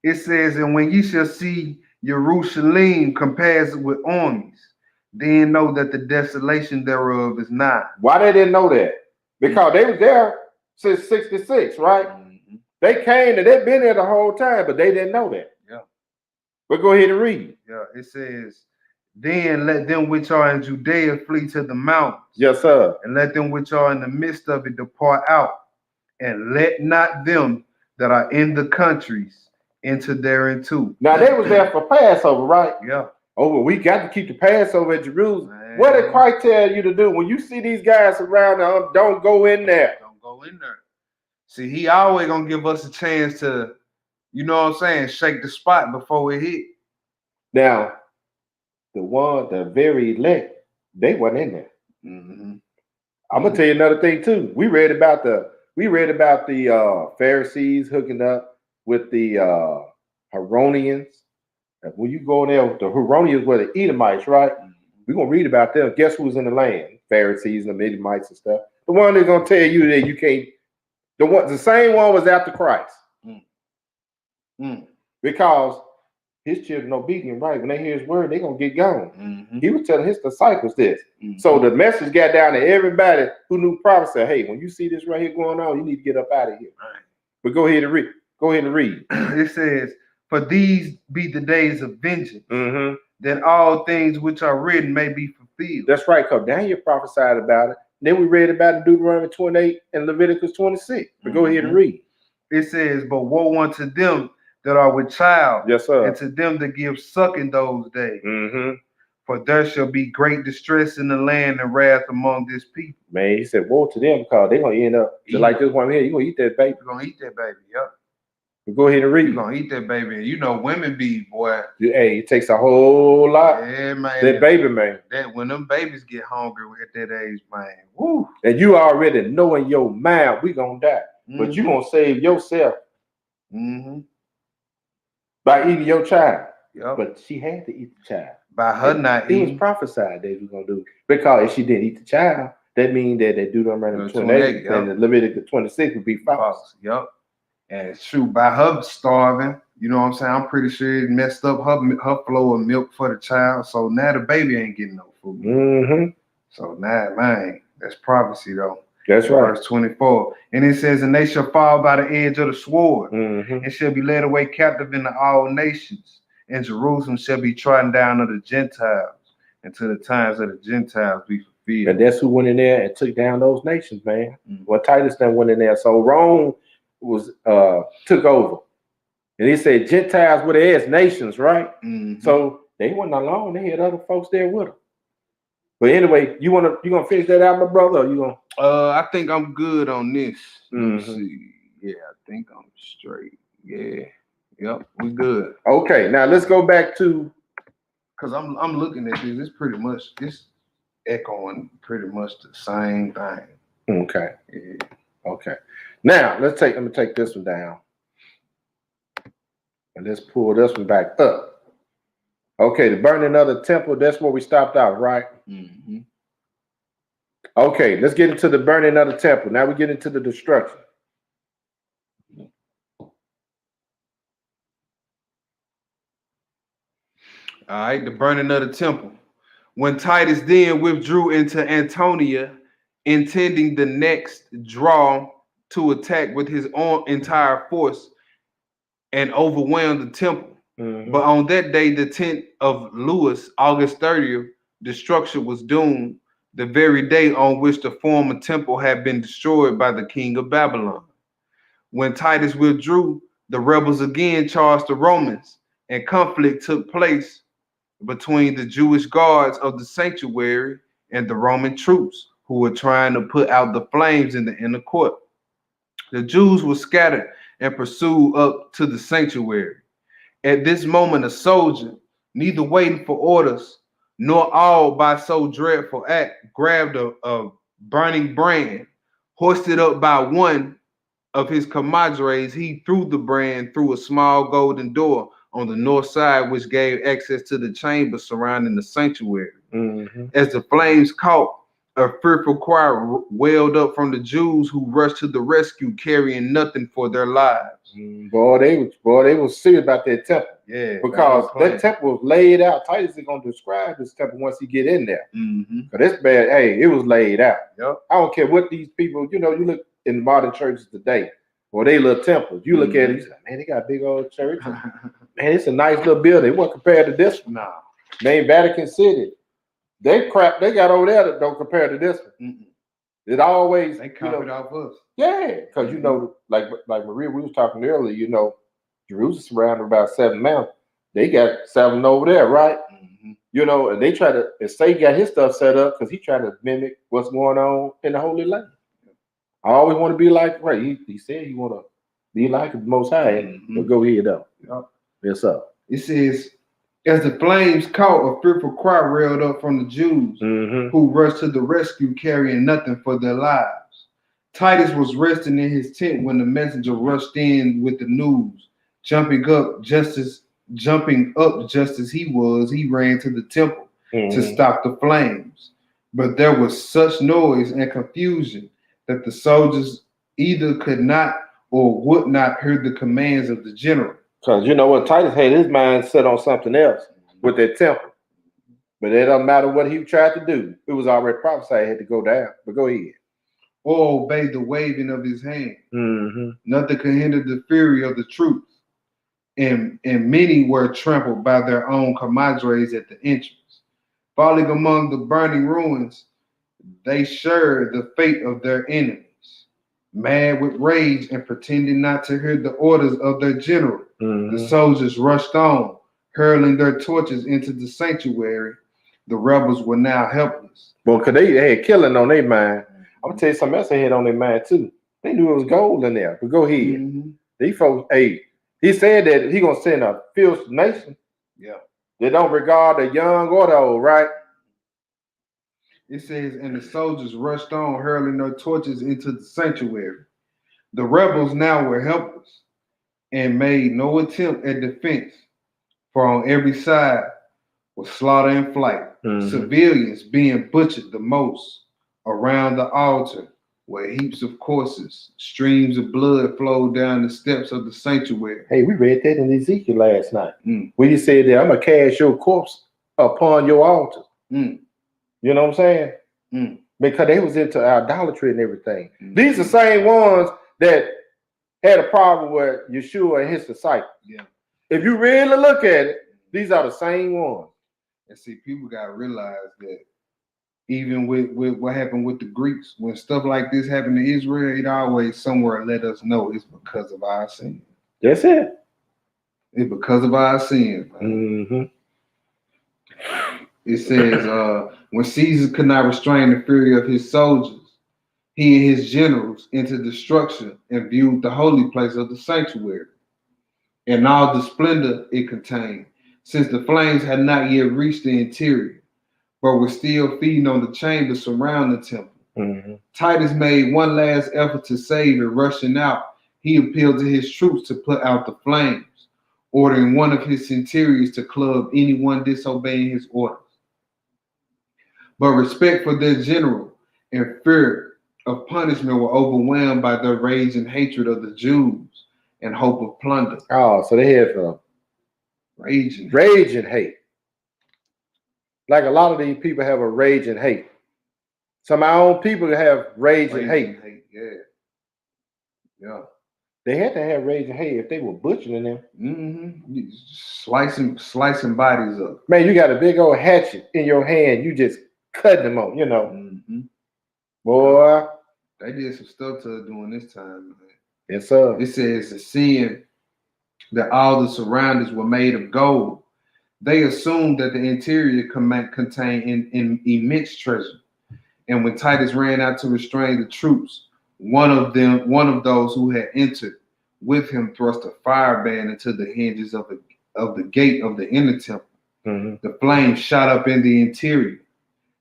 It says, and when ye shall see Jerusalem compared with armies, then know that the desolation thereof is nigh. Why they didn't know that? Because they was there since 66, right? They came and they've been there the whole time, but they didn't know that. Yeah. But go ahead and read. Yeah, it says, then let them which are in Judea flee to the mountains. Yes, sir. And let them which are in the midst of it depart out. And let not them that are in the countries enter therein too. Now they was there for Passover, right? Yeah. Oh, well, we got to keep the Passover at Jerusalem. Man. What did Christ tell you to do? When you see these guys around, don't go in there. Don't go in there. See, he always gonna give us a chance to, you know what I'm saying, shake the spot before we hit. Now, the very elect, they wasn't in there. I'm gonna tell you another thing too. We read about the Pharisees hooking up with the Heronians. When you go in there, the Heronians were the Edomites, right? We're gonna read about them. Guess who's in the land? Pharisees and the Edomites and stuff. The one that's gonna tell you that you can't. The same one was after Christ. Because his children obedient, right? When they hear his word, they're gonna get gone. He was telling his disciples this. So the message got down to everybody who knew prophecy. Said, hey, when you see this right here going on, you need to get up out of here. Right. But go ahead and read. Go ahead and read. It says, For these be the days of vengeance, Mm-hmm. that all things which are written may be fulfilled. That's right, because Daniel prophesied about it. Then we read about it in Deuteronomy 28 and Leviticus 26. But go ahead and read. It says, but woe unto them that are with child, Yes, sir. and to them that give suck in those days. Mm-hmm. For there shall be great distress in the land and wrath among this people. Man, he said, woe to them because they're going to end up just like this one here. You're going to eat that baby. You're going to eat that baby, yep. But go ahead and read. You're going to eat that baby. And you know, women be, boy. Hey, it takes a whole lot. Yeah, man. That baby, man. That when them babies get hungry at that age, man. Woo. And you already know in your mind, we going to die. But you going to save yourself by eating your child. Yep. But she had to eat the child. By her not eating. It was prophesied that he was going to do. Because if she didn't eat the child, that means that they do them around 28 and the Leviticus 26 would be false. Yep. And it's true. By her starving, you know what I'm saying? I'm pretty sure it messed up her flow of milk for the child. So now the baby ain't getting no food. Mm-hmm. So now, man, that's prophecy though. That's right. Verse 24. And it says, and they shall fall by the edge of the sword, and shall be led away captive into all nations. And Jerusalem shall be trodden down of the Gentiles, until the times of the Gentiles be fulfilled. And that's who went in there and took down those nations, man. Well, Titus then went in there. So Rome was took over. And he said Gentiles were the nations, right? So they weren't alone. They had other folks there with them. But anyway, you gonna finish that out, my brother? Or you gonna? I think I'm good on this. Let's see. Yeah, I think I'm straight. Yeah. Yep, we good. Okay, now let's go back to, because I'm looking at this. It's pretty much echoing pretty much the same thing. Okay. Yeah. Okay. Now let me take this one down. And let's pull this one back up. Okay, the burning of the temple, that's where we stopped out, right? Okay, let's get into the burning of the temple. Now we get into the destruction. All right, the burning of the temple. When Titus then withdrew into Antonia, intending the next draw to attack with his own entire force and overwhelm the temple. But on that day, the 10th of Louis, August 30th, destruction was doomed, the very day on which the former temple had been destroyed by the king of Babylon. When Titus withdrew, the rebels again charged the Romans, and conflict took place between the Jewish guards of the sanctuary and the Roman troops who were trying to put out the flames in the inner court. The Jews were scattered and pursued up to the sanctuary. At this moment, a soldier, neither waiting for orders nor awed by so dreadful act, grabbed a burning brand, hoisted up by one of his compadres. He threw the brand through a small golden door on the north side, which gave access to the chamber surrounding the sanctuary. As the flames caught, a fearful cry wailed up from the Jews, who rushed to the rescue, carrying nothing for their lives. Boy, they was serious about that temple. Yeah, because that temple was laid out. Titus is gonna describe this temple once he get in there. Cause it's bad. Hey, it was laid out. Yep. I don't care what these people. You look in modern churches today, or they little temples. You look at it, you say, man, they got a big old church. Man, it's a nice little building. It wasn't compared to this one. Nah. Man, Vatican City. They got over there that don't compare to this one. It always they copied off us. Yeah, because like Maria, we was talking earlier. Jerusalem surrounded about 7 mountains. They got 7 over there, right? And they try to. And Satan got his stuff set up because he tried to mimic what's going on in the Holy Land. I always want to be like, right? He said he want to be like the Most High. But go ahead though. Yes, sir. It says, as the flames caught, a fearful cry railed up from the Jews, who rushed to the rescue, carrying nothing for their lives. Titus was resting in his tent when the messenger rushed in with the news. Jumping up just as he was, he ran to the temple to stop the flames. But there was such noise and confusion that the soldiers either could not or would not hear the commands of the general. Because you know what, Titus had his mind set on something else with that temple. But it doesn't matter what he tried to do. It was already prophesied it had to go down. But go ahead. Or obey the waving of his hand. Nothing could hinder the fury of the troops. and many were trampled by their own compadres at the entrance. Falling among the burning ruins, they shared the fate of their enemies. Mad with rage and pretending not to hear the orders of their general, the soldiers rushed on, hurling their torches into the sanctuary. The rebels were now helpless. Well, because they had killing on their mind. I'm going to tell you something else they had on their mind, too. They knew it was gold in there. But go ahead. These folks, hey, he said that he going to send a fierce nation. Yeah. They don't regard the young or the old, right? It says, and the soldiers rushed on, hurling their torches into the sanctuary. The rebels now were helpless and made no attempt at defense, for on every side was slaughter and flight. Civilians being butchered the most. Around the altar were heaps of corpses. Streams of blood flowed down the steps of the sanctuary. Hey, we read that in Ezekiel last night. When you said that, I'm going to cast your corpse upon your altar. You know what I'm saying? Because they was into idolatry and everything. These are the same ones that had a problem with Yeshua and his disciples. Yeah. If you really look at it, these are the same ones. And see, people got to realize that even with what happened with the Greeks, when stuff like this happened to Israel, it always somewhere let us know it's because of our sin. That's it. It's because of our sin. It says, when Caesar could not restrain the fury of his soldiers, he and his generals entered the structure and viewed the holy place of the sanctuary and all the splendor it contained, since the flames had not yet reached the interior, but were still feeding on the chambers surrounding the temple. Titus made one last effort to save it. Rushing out, he appealed to his troops to put out the flames, ordering one of his centurions to club anyone disobeying his orders. But respect for their general and fear of punishment were overwhelmed by their rage and hatred of the Jews and hope of plunder. Oh, so they had rage and hate. Like a lot of these people have a rage and hate. Some of our own people have rage and hate. Yeah. They had to have rage and hate if they were butchering them. Slicing bodies up. Man, you got a big old hatchet in your hand. You just cut them on, you know. Boy. They did some stuff to us during this time, man. Yes, sir. It says, seeing that all the surroundings were made of gold, they assumed that the interior contained an immense treasure. And when Titus ran out to restrain the troops, one of those who had entered with him thrust a firebrand into the hinges of the gate of the inner temple. The flames shot up in the interior.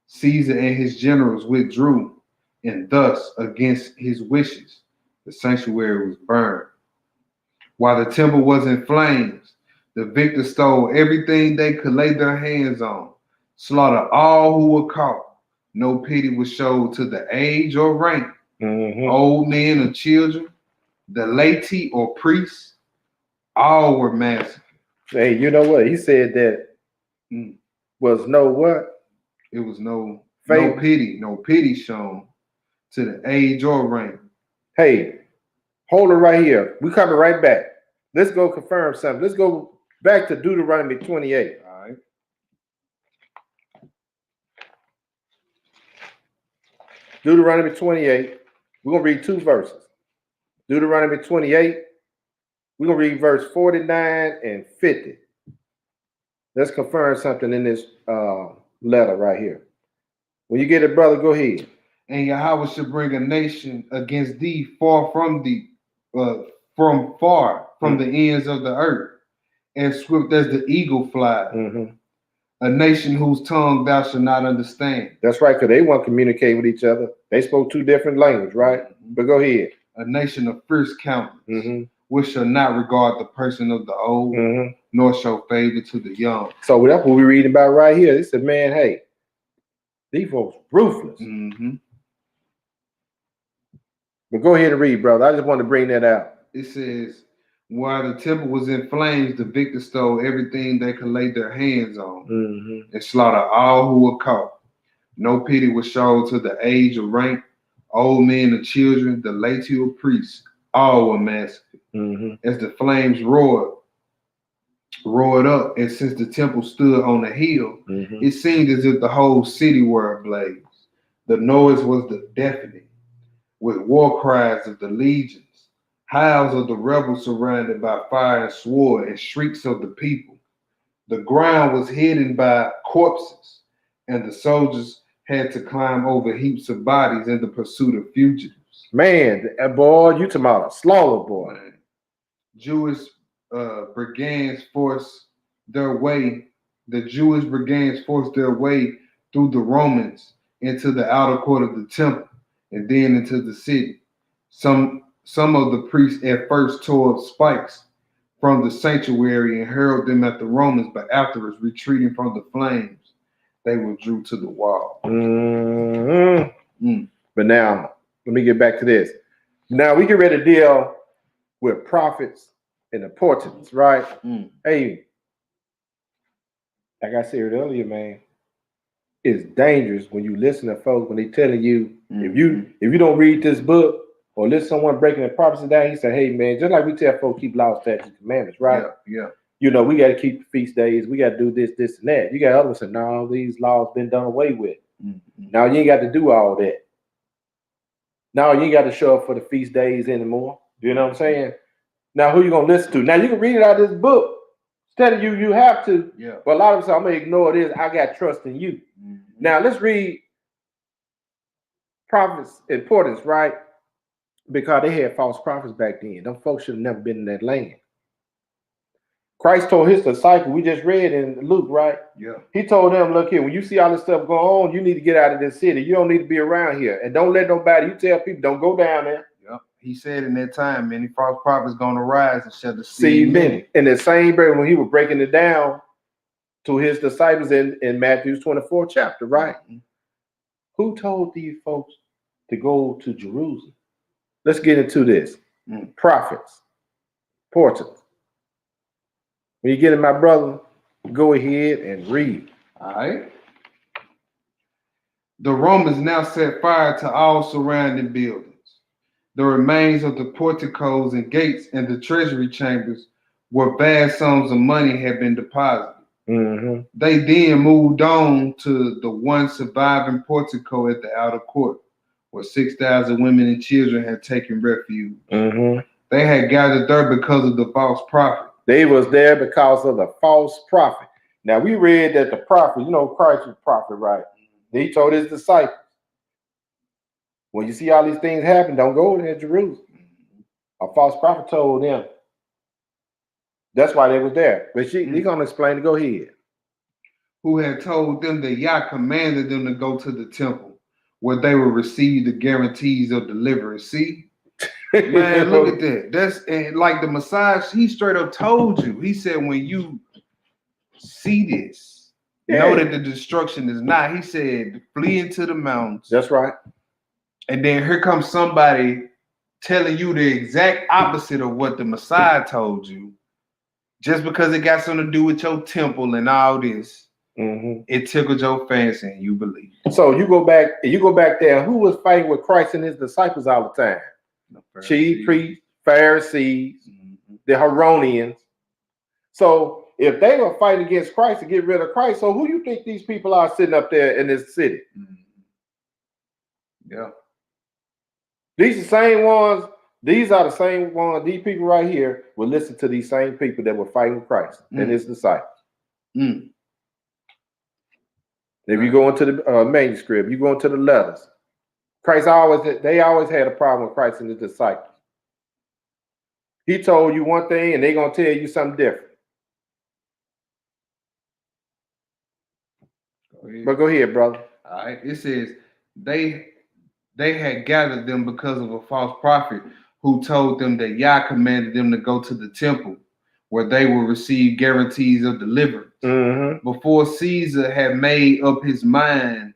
Caesar and his generals withdrew, and thus, against his wishes, the sanctuary was burned. While the temple was in flames, the victors stole everything they could lay their hands on, slaughtered all who were caught. No pity was showed to the age or rank, old men or children, the laity or priests, all were massacred. Hey, you know what? He said that was no what? It was no pity shown to the age or rank. Hey, hold it right here. We coming right back. Let's go confirm something. Let's go back to Deuteronomy 28. All right. Deuteronomy 28. We're going to read two verses. Deuteronomy 28. We're going to read verse 49 and 50. Let's confirm something in this letter right here. When you get it, brother, go ahead. And Yahweh shall bring a nation against thee far from thee, from the ends of the earth, as swift as the eagle flies. A nation whose tongue thou shalt not understand. That's right, because they want to communicate with each other. They spoke two different languages, right? But go ahead. A nation of fierce countenance, which shall not regard the person of the old, nor show favor to the young. So that's what we're reading about right here. It said, man, hey, these folks ruthless. But go ahead and read, brother. I just want to bring that out. It says, while the temple was in flames, the victors stole everything they could lay their hands on and slaughtered all who were caught. No pity was shown to the age or rank, old men and children, the laity or priests, all were massacred. As the flames roared, roared up, and since the temple stood on a hill, Mhm. it seemed as if the whole city were ablaze. The noise was deafening, with war cries of the legions, howls of the rebels surrounded by fire and sword, and shrieks of the people. The ground was hidden by corpses, and the soldiers had to climb over heaps of bodies in the pursuit of fugitives. Man, boy, you talking about a slaughter, boy. Man. Jewish brigands forced their way. The Jewish brigands forced their way through the Romans into the outer court of the temple, and then into the city. Some of the priests at first tore up spikes from the sanctuary and hurled them at the Romans, but afterwards, retreating from the flames, they withdrew to the wall. Mhm. Mm. But now, let me get back to this. Now we get ready to deal with prophets and importance, right? Mm. Hey, like I said earlier, man, it's dangerous when you listen to folks when they telling you if you don't read this book or listen to someone breaking the prophecy down, he said, hey man, just like we tell folks keep laws, statutes, and commandments, right? Yeah. You know, we got to keep the feast days, we got to do this, this, and that. You got others saying, no, these laws been done away with. Now you ain't got to do all that. Now you ain't got to show up for the feast days anymore. You know what I'm saying? Now who you gonna listen to? Now you can read it out of this book. Instead of you have to. Yeah. But a lot of us, I'm gonna ignore this. I got trust in you. Now let's read prophets' importance, right? Because they had false prophets back then. Them folks should have never been in that land. Christ told his disciples, we just read in Luke, right? Yeah. He told them, look here, when you see all this stuff going on, you need to get out of this city. You don't need to be around here. And don't let nobody, you tell people, don't go down there. Yeah. He said in that time, many false prophets going to rise and shall See deceive many. In the same breath, when he was breaking it down to his disciples in Matthew's 24th chapter, right? Mm-hmm. Who told these folks to go to Jerusalem? Let's get into this. Prophets, portents. When you get it, my brother, go ahead and read. All right. The Romans now set fire to all surrounding buildings. The remains of the porticos and gates and the treasury chambers where vast sums of money had been deposited. Mm-hmm. They then moved on to the one surviving portico at the outer court, where 6,000 women and children had taken refuge. Mm-hmm. They had gathered there because of the false prophet. They was there because of the false prophet. Now we read that the prophet, you know, Christ was prophet, right? He told his disciples, when you see all these things happen, don't go there to Jerusalem. A false prophet told them. That's why they was there. But he's gonna explain it. Go ahead. Who had told them that Yah commanded them to go to the temple, where they would receive the guarantees of deliverance. See? Man, look at that. That's like the Messiah. He straight up told you. He said, when you see this, know that the destruction is not. He said, flee into the mountains. That's right. And then here comes somebody telling you the exact opposite of what the Messiah told you, just because it got something to do with your temple and all this. Mm-hmm. It tickled your fancy and you believe. So you go back there. Who was fighting with Christ and his disciples all the time? Chief priests, Pharisees, the Herodians. So if they were fighting against Christ to get rid of Christ, so who you think these people are sitting up there in this city? Yeah. These are the same ones. These are the same ones. These people right here will listen to these same people that were fighting with Christ and his disciples. If you go into the manuscript, you go into the letters. They always had a problem with Christ and his disciples. He told you one thing and they're going to tell you something different. But go ahead, brother. All right. It says they had gathered them because of a false prophet who told them that Yah commanded them to go to the temple where they will receive guarantees of deliverance. Mm-hmm. Before Caesar had made up his mind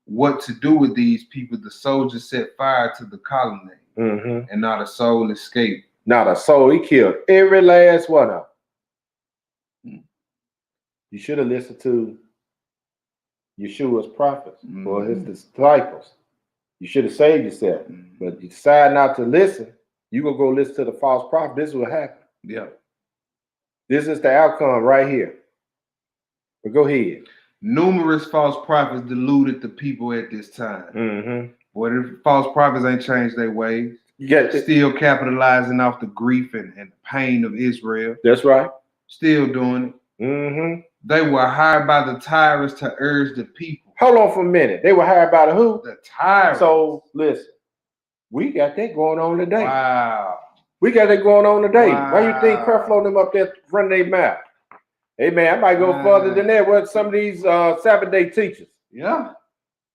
what to do with these people, the soldiers set fire to the colonnade, and not a soul escaped. Not a soul. He killed every last one of them. You should have listened to Yeshua's prophets or his disciples. You should have saved yourself. But you decide not to listen, you're going to go listen to the false prophet. This is what happened. Yeah. This is the outcome right here. But go ahead. Numerous false prophets deluded the people at this time. Mm-hmm. Boy, the false prophets ain't changed their ways. You got it. Still capitalizing off the grief and pain of Israel. That's right. Still doing it. Mm-hmm. They were hired by the tyrants to urge the people. Hold on for a minute. They were hired by the who? The tyrants. So listen, we got that going on today. Wow. We got that going on today. Wow. Why you think Creflo them up there running their mouth? Hey man, I might go further than that. What some of these Sabbath day teachers? Yeah.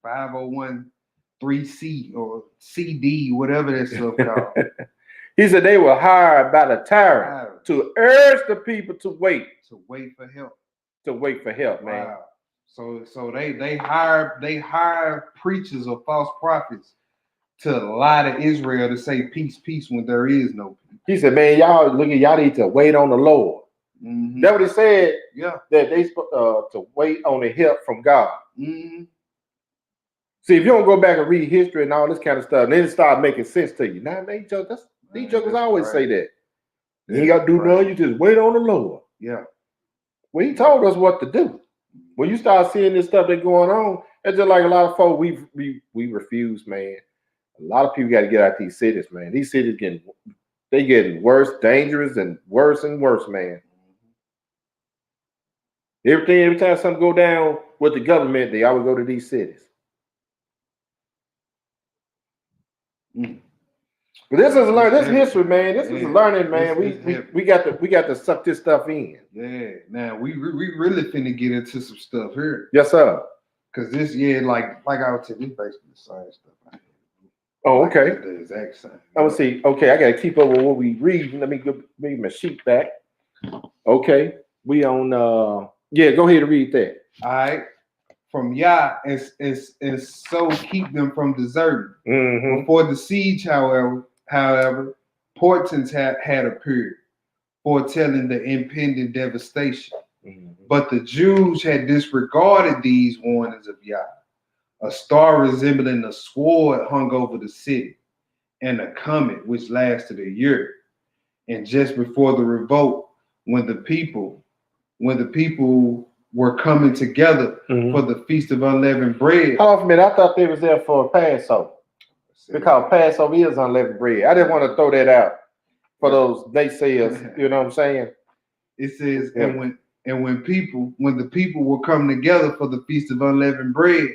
501(c) or CD, whatever that stuff called. He said they were hired by the tyrant to urge the people to wait. To wait for help. To wait for help, man. Wow. So they hire preachers or false prophets to lie to Israel to say peace, peace when there is no peace. He said, man, y'all need to wait on the Lord. Mm-hmm. That's what he said. Yeah. That they to wait on the help from God. Mm-hmm. See, if you don't go back and read history and all this kind of stuff, then it start making sense to you. Now, these jokers always say that. You ain't got to do nothing. You just wait on the Lord. Yeah. Well, he told us what to do. When you start seeing this stuff that's going on, it's just like a lot of folk, we refuse, man. A lot of people got to get out these cities, man. These cities getting worse, dangerous, and worse, man. Every time something go down with the government, they always go to these cities. Mm. But this is learning. This history, man. This is learning, man. We got to suck this stuff in. Yeah. Now we really finna get into some stuff here. Yes, sir. Cause this, like I would say, this basically the same stuff. Oh, okay. The exact same. I'm gonna see. Okay, I gotta keep up with what we read. Let me give my sheet back. Okay, we on. Yeah, go ahead and read that. All right. From Yah and so keep them from deserting. Mm-hmm. Before the siege, however, portents had appeared, foretelling the impending devastation. Mm-hmm. But the Jews had disregarded these warnings of Yah. A star resembling a sword hung over the city, and a comet which lasted a year. And just before the revolt, when the people were coming together for the Feast of Unleavened Bread. Hold on for a minute. I thought they was there for Passover. Because Passover is unleavened bread. I didn't want to throw that out for those naysayers. You know what I'm saying? It says, when the people were coming together for the Feast of Unleavened Bread,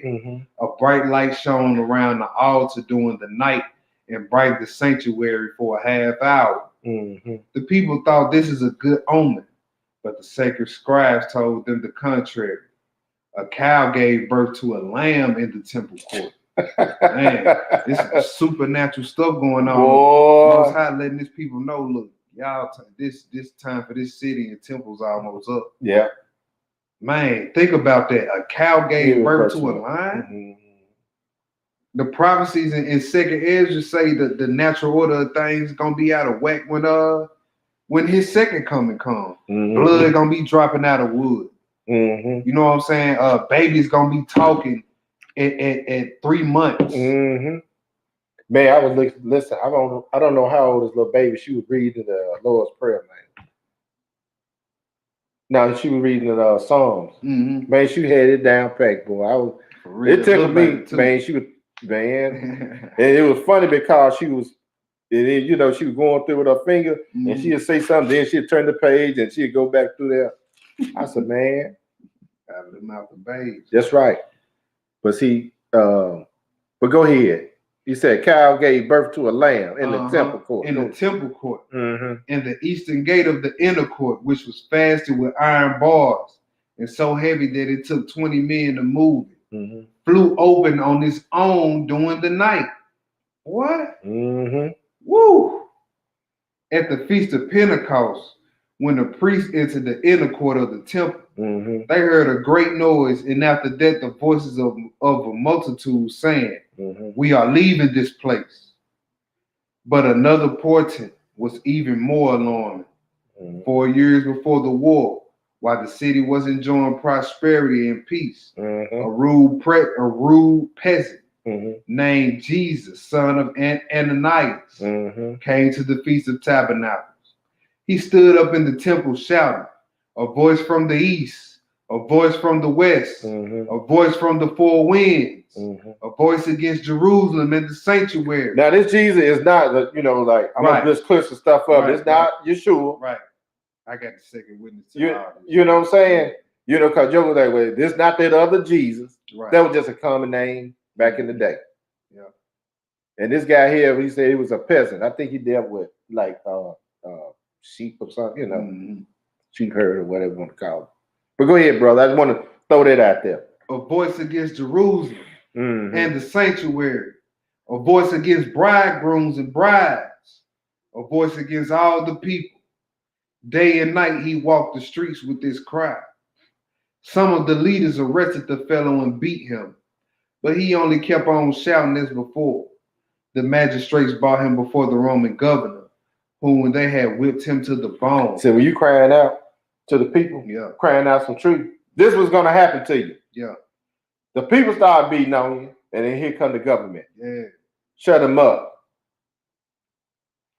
a bright light shone around the altar during the night and brightened the sanctuary for a half hour. The people thought this is a good omen, but the sacred scribes told them the contrary. A cow gave birth to a lamb in the temple court. Man, this is supernatural stuff going on. Most High letting these people know, look, y'all, this time for this city and temple's almost up. Yeah. Man, think about that. A cow gave birth to a lamb. The prophecies in Second Ezra say that the natural order of things gonna be out of whack when his second coming comes. Blood gonna be dropping out of wood. You know what I'm saying? Baby's gonna be talking at 3 months. Man, I was listen. I don't know how old this little baby. She was reading the Lord's Prayer, man. Now she was reading the Psalms. Man, she had it down packed, boy. It tickled me, man. She was, man, and it was funny because she was, she was going through with her finger, and she'd say something, then she'd turn the page, and she'd go back through there. I said, man, out of the mouth of babes. That's right. But see, but go ahead. You said cow gave birth to a lamb in the temple court. In the temple court. In the eastern gate of the inner court, which was fastened with iron bars and so heavy that it took 20 men to move it. Flew open on its own during the night. What? Woo! At the Feast of Pentecost, when the priests entered the inner court of the temple, they heard a great noise, and after that, the voices of a multitude saying, "We are leaving this place." But another portent was even more alarming. 4 years before the war, while the city was enjoying prosperity and peace, a rude peasant named Jesus, son of Ananias, came to the Feast of Tabernacles. He stood up in the temple shouting, a voice from the east, a voice from the west, a voice from the four winds, a voice against Jerusalem and the sanctuary. Now, this Jesus is not, like, I'm going to just clear some stuff up. It's not Yeshua. Right. I got the second witness. You know what I'm saying? Because Joe was like, well, this not that other Jesus. Right. That was just a common name back in the day. Yeah. And this guy here, he said he was a peasant. I think he dealt with like sheep or something, sheep herd or whatever you want to call it. But go ahead, brother. I just want to throw that out there. A voice against Jerusalem and the sanctuary. A voice against bridegrooms and brides. A voice against all the people. Day and night he walked the streets with this cry. Some of the leaders arrested the fellow and beat him, but he only kept on shouting as before. The magistrates brought him before the Roman governor, who when they had whipped him to the bone. So were you crying out to the people? Yeah. Crying out some truth. This was going to happen to you. Yeah. The people started beating on you, and then here come the government. Yeah. Shut them up.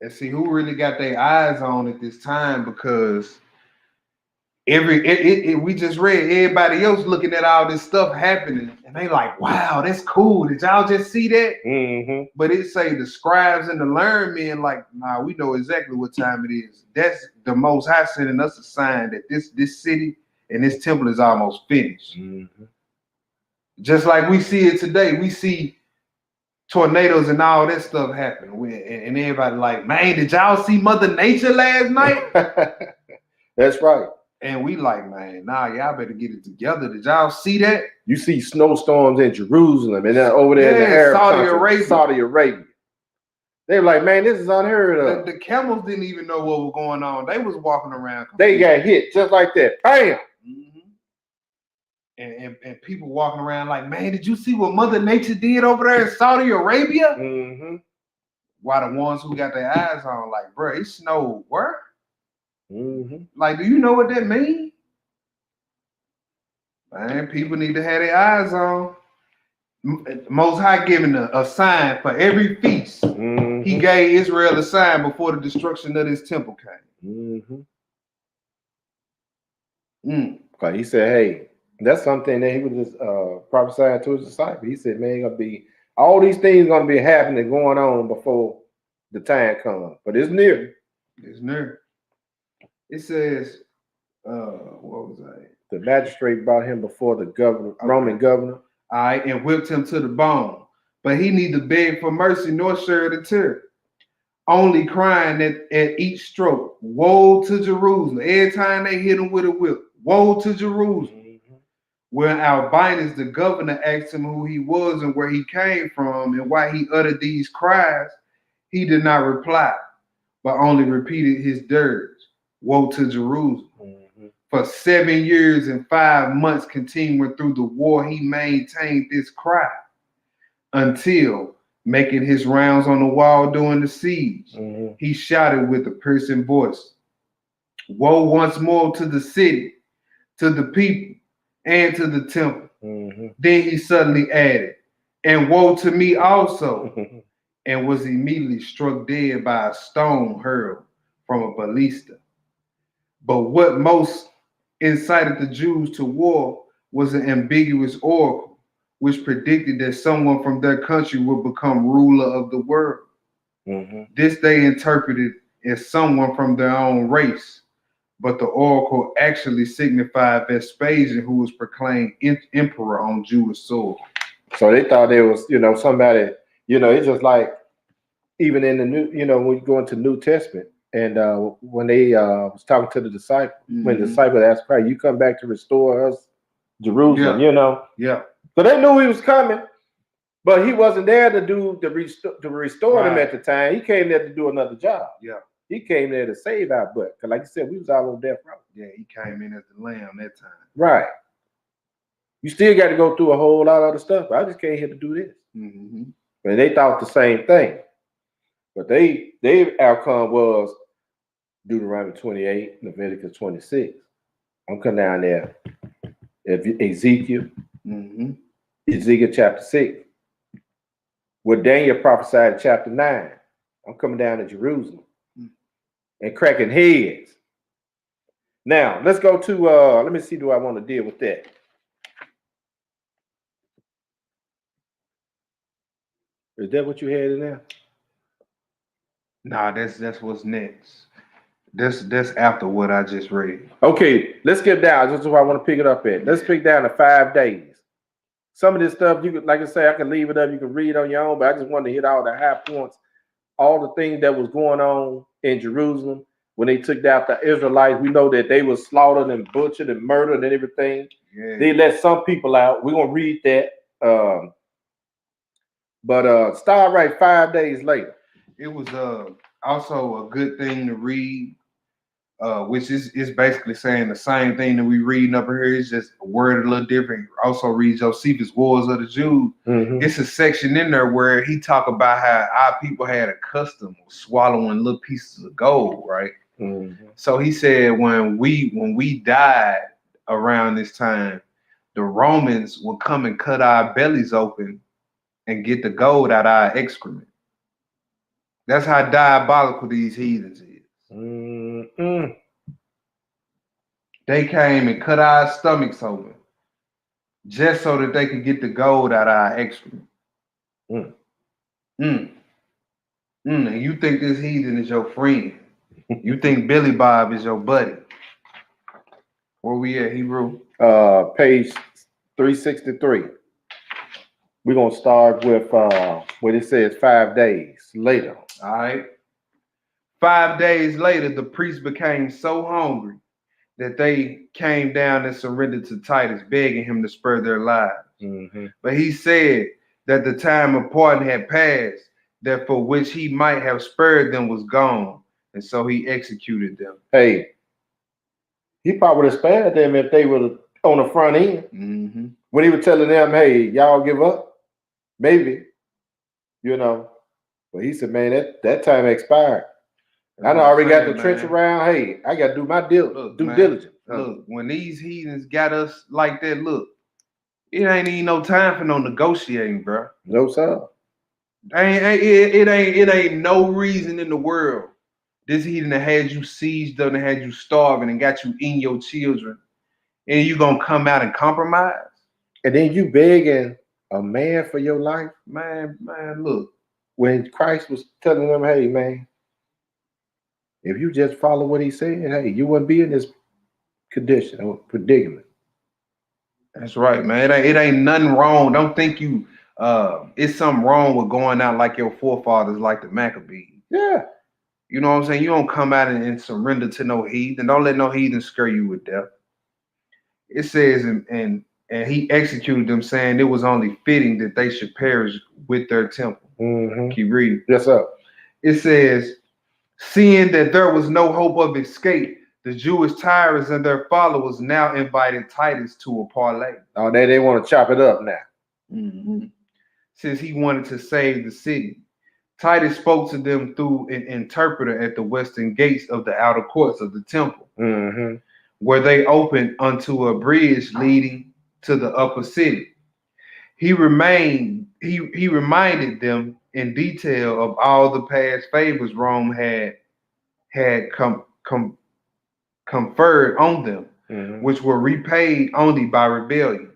And see who really got their eyes on at this time, because we just read everybody else looking at all this stuff happening, and they like, wow, that's cool. Did y'all just see that? But it say the scribes and the learned men like, nah, we know exactly what time it is. That's the Most High sending us a sign that this city and this temple is almost finished. Just like we see it today, we see tornadoes and all that stuff happen. And everybody like, man, did y'all see Mother Nature last night? That's right. And we like, man, nah, y'all better get it together. Did y'all see that? You see snowstorms in Jerusalem and then over there in the Arab country, Saudi Arabia. They were like, man, this is unheard of. The camels didn't even know what was going on. They was walking around. They got hit just like that. Bam! And people walking around like, man, did you see what Mother Nature did over there in Saudi Arabia? While the ones who got their eyes on, like, bro, it snowed. Where? Like, do you know what that means? Man, people need to have their eyes on. Most High giving a sign for every feast. He gave Israel a sign before the destruction of this temple came. Because he said, hey, that's something that he was just prophesying to his disciples. He said, man, gonna be all these things gonna be happening, going on before the time comes. But it's near. It's near. It says, what was I? The magistrate brought him before the governor, Roman governor. All right, and whipped him to the bone. But he neither begged for mercy nor shed a tear, only crying at each stroke, woe to Jerusalem. Every time they hit him with a whip, woe to Jerusalem. When Albinus, the governor, asked him who he was and where he came from and why he uttered these cries, he did not reply, but only repeated his dirge, woe to Jerusalem. For 7 years and 5 months continuing through the war, he maintained this cry until, making his rounds on the wall during the siege, he shouted with a piercing voice, woe once more to the city, to the people, and to the temple. Then he suddenly added, and woe to me also, and was immediately struck dead by a stone hurled from a ballista. But what most incited the Jews to war was an ambiguous oracle, which predicted that someone from their country would become ruler of the world. This they interpreted as someone from their own race, but the oracle actually signified Vespasian, who was proclaimed emperor on Jewish soil. So they thought there was, somebody, it's just like even in the new, when you go into New Testament, and when they was talking to the disciple, when the disciple asked Christ, you come back to restore us, Jerusalem, Yeah. So they knew he was coming, but he wasn't there to restore them at the time. He came there to do another job. Yeah. He came there to save our butt. Because like you said, we was all on death row. Yeah, he came in as the lamb that time. Right. You still got to go through a whole lot of other stuff. I just came here to do this. And they thought the same thing. But their outcome was Deuteronomy 28, Leviticus 26. I'm coming down there. Ezekiel. Ezekiel chapter 6. What Daniel prophesied in chapter 9. I'm coming down to Jerusalem. and cracking heads. Now, let's go to, let me see, do I want to deal with that? Is that what you had in there? Nah, that's what's next. That's after what I just read. Okay, let's get down. That's where I want to pick it up at. Let's pick down to 5 days. Some of this stuff, you could, like I say, I can leave it up. You can read on your own, but I just wanted to hit all the high points, all the things that was going on in Jerusalem when they took down the Israelites. We know that they were slaughtered and butchered and murdered and everything. Yeah. They let some people out. We're gonna read that. But start right 5 days later. It was also a good thing to read, which is basically saying the same thing that we reading up here. It's just a word a little different. Also read Josephus' Wars of the Jews. Mm-hmm. It's a section in there where he talk about how our people had a custom of swallowing little pieces of gold, right? Mm-hmm. So he said when we died around this time, the Romans would come and cut our bellies open and get the gold out of our excrement. That's how diabolical these heathens is. Mm-hmm. They came and cut our stomachs open just so that they could get the gold out of our excrement. And you think this heathen is your friend. You think Billy Bob is your buddy. Where we at, Hebrew? Page 363. We're gonna start with what it says 5 days later. All right. 5 days later, the priests became so hungry that they came down and surrendered to Titus, begging him to spare their lives. Mm-hmm. But he said that the time of pardon had passed, that for which he might have spared them was gone, and so he executed them. Hey, he probably would have spared them if they were on the front end. Mm-hmm. When he was telling them, hey, y'all give up, maybe, you know. But he said, man, that time expired. I done already got the trench around. Hey, I got to do my due diligence. Look, when these heathens got us like that, look, it ain't even no time for no negotiating, bro. No, sir. It ain't no reason in the world this heathen that had you sieged up and had you starving and got you eating your children, and you gonna come out and compromise? And then you begging a man for your life? Man, look. When Christ was telling them, hey, man, if you just follow what he said, hey, you wouldn't be in this condition or predicament. That's right, man. It ain't nothing wrong. Don't think you it's something wrong with going out like your forefathers, like the Maccabees. Yeah. You know what I'm saying? You don't come out and surrender to no heathen. Don't let no heathen scare you with death. It says, and he executed them, saying it was only fitting that they should perish with their temple. Mm-hmm. Keep reading. Yes, sir. It says, seeing that there was no hope of escape, the Jewish tyrants and their followers now invited Titus to a parley. Oh, they want to chop it up now. Mm-hmm. Since he wanted to save the city, Titus spoke to them through an interpreter at the western gates of the outer courts of the temple, mm-hmm. where they opened onto a bridge leading to the upper city. He reminded them in detail of all the past favors Rome had conferred on them, mm-hmm. which were repaid only by rebellion,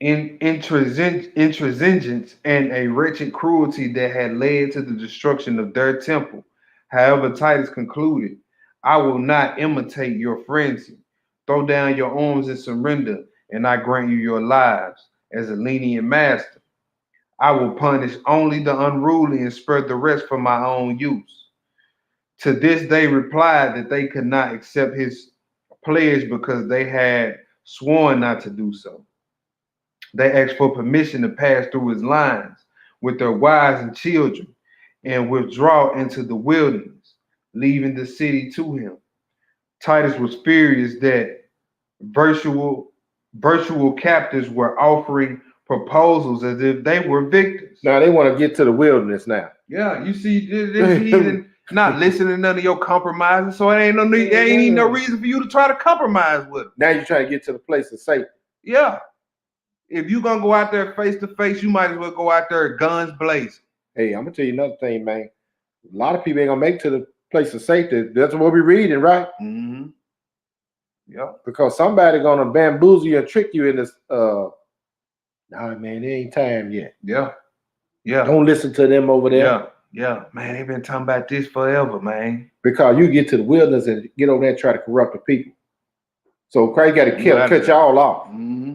intransigence, and a wretched cruelty that had led to the destruction of their temple. However, Titus concluded, I will not imitate your frenzy. Throw down your arms and surrender, and I grant you your lives as a lenient master. I will punish only the unruly and spare the rest for my own use. To this they replied that they could not accept his pledge because they had sworn not to do so. They asked for permission to pass through his lines with their wives and children and withdraw into the wilderness, leaving the city to him. Titus was furious that virtual captives were offering proposals as if they were victims. Now they want to get to the wilderness now. Yeah, you see, this heathen not listening to none of your compromises, so it ain't even no reason for you to try to compromise with them. Now you're trying to get to the place of safety. Yeah. If you're gonna go out there face to face, you might as well go out there guns blazing. Hey, I'm gonna tell you another thing, man. A lot of people ain't gonna make to the place of safety. That's what we're reading, right? Mm-hmm. Yep. Because somebody gonna bamboozle you and trick you in this. Nah, man, it ain't time yet. Yeah. Yeah. Don't listen to them over there. Yeah. Yeah. Man, they've been talking about this forever, man. Because you get to the wilderness and get over there and try to corrupt the people. So Christ got to cut you all off. Mm-hmm.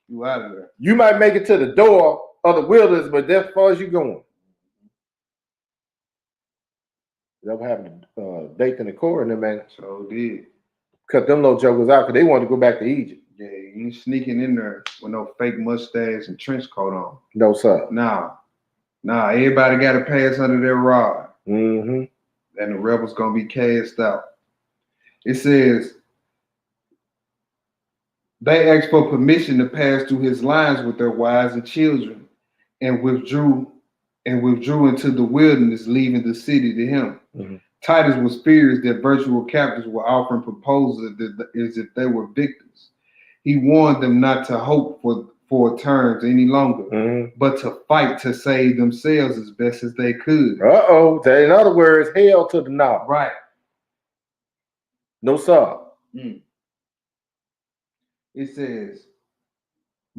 You out of there. You might make it to the door of the wilderness, but that's as far as you going. That happened to Dathan and Korah and them, man. So did. Cut them little jokers out because they wanted to go back to Egypt. Yeah, you ain't sneaking in there with no fake mustache and trench coat on. No, sir. Nah, everybody got to pass under their rod. Mm-hmm. And the rebels going to be cast out. It says, they asked for permission to pass through his lines with their wives and children and withdrew into the wilderness, leaving the city to him. Mm-hmm. Titus was furious that virtual captives were offering proposals as if they were victims. He warned them not to hope for terms any longer, but to fight to save themselves as best as they could. Uh-oh. In other words, hell to the no. Right. No, sir. It says,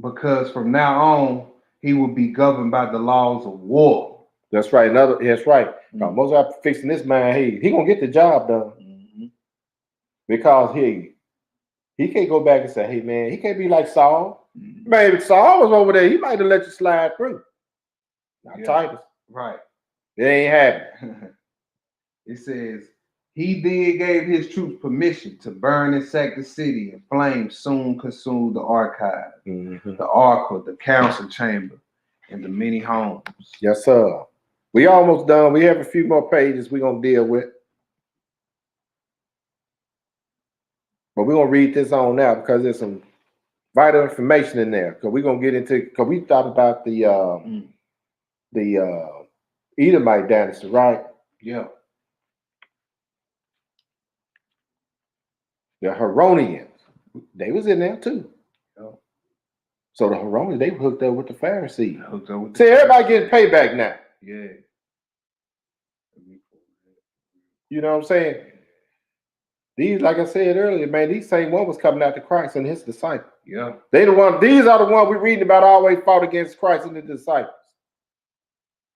because from now on, he will be governed by the laws of war. That's right. That's right. Most of fixing this man, he gonna get the job done. Because he can't go back and say, hey man, he can't be like Saul. Man, if Saul was over there, he might have let you slide through. Not Titus. Right. It ain't happening. It says, he then gave his troops permission to burn and sack the city, and flames soon consumed the archive, the ark, the council chamber, and the many homes. Yes, sir. We almost done. We have a few more pages we're going to deal with. But we're going to read this on now because there's some vital information in there. Because we're going to get into, because we thought about the Edomite dynasty, right? Yeah. The Heronians, they was in there too. Yeah. So the Heronians, they hooked up with the Pharisees. See, everybody getting payback now. Yeah. You know what I'm saying? These, like I said earlier, man, these same one was coming after Christ and his disciples. Yeah. These are the ones we're reading about always fought against Christ and the disciples.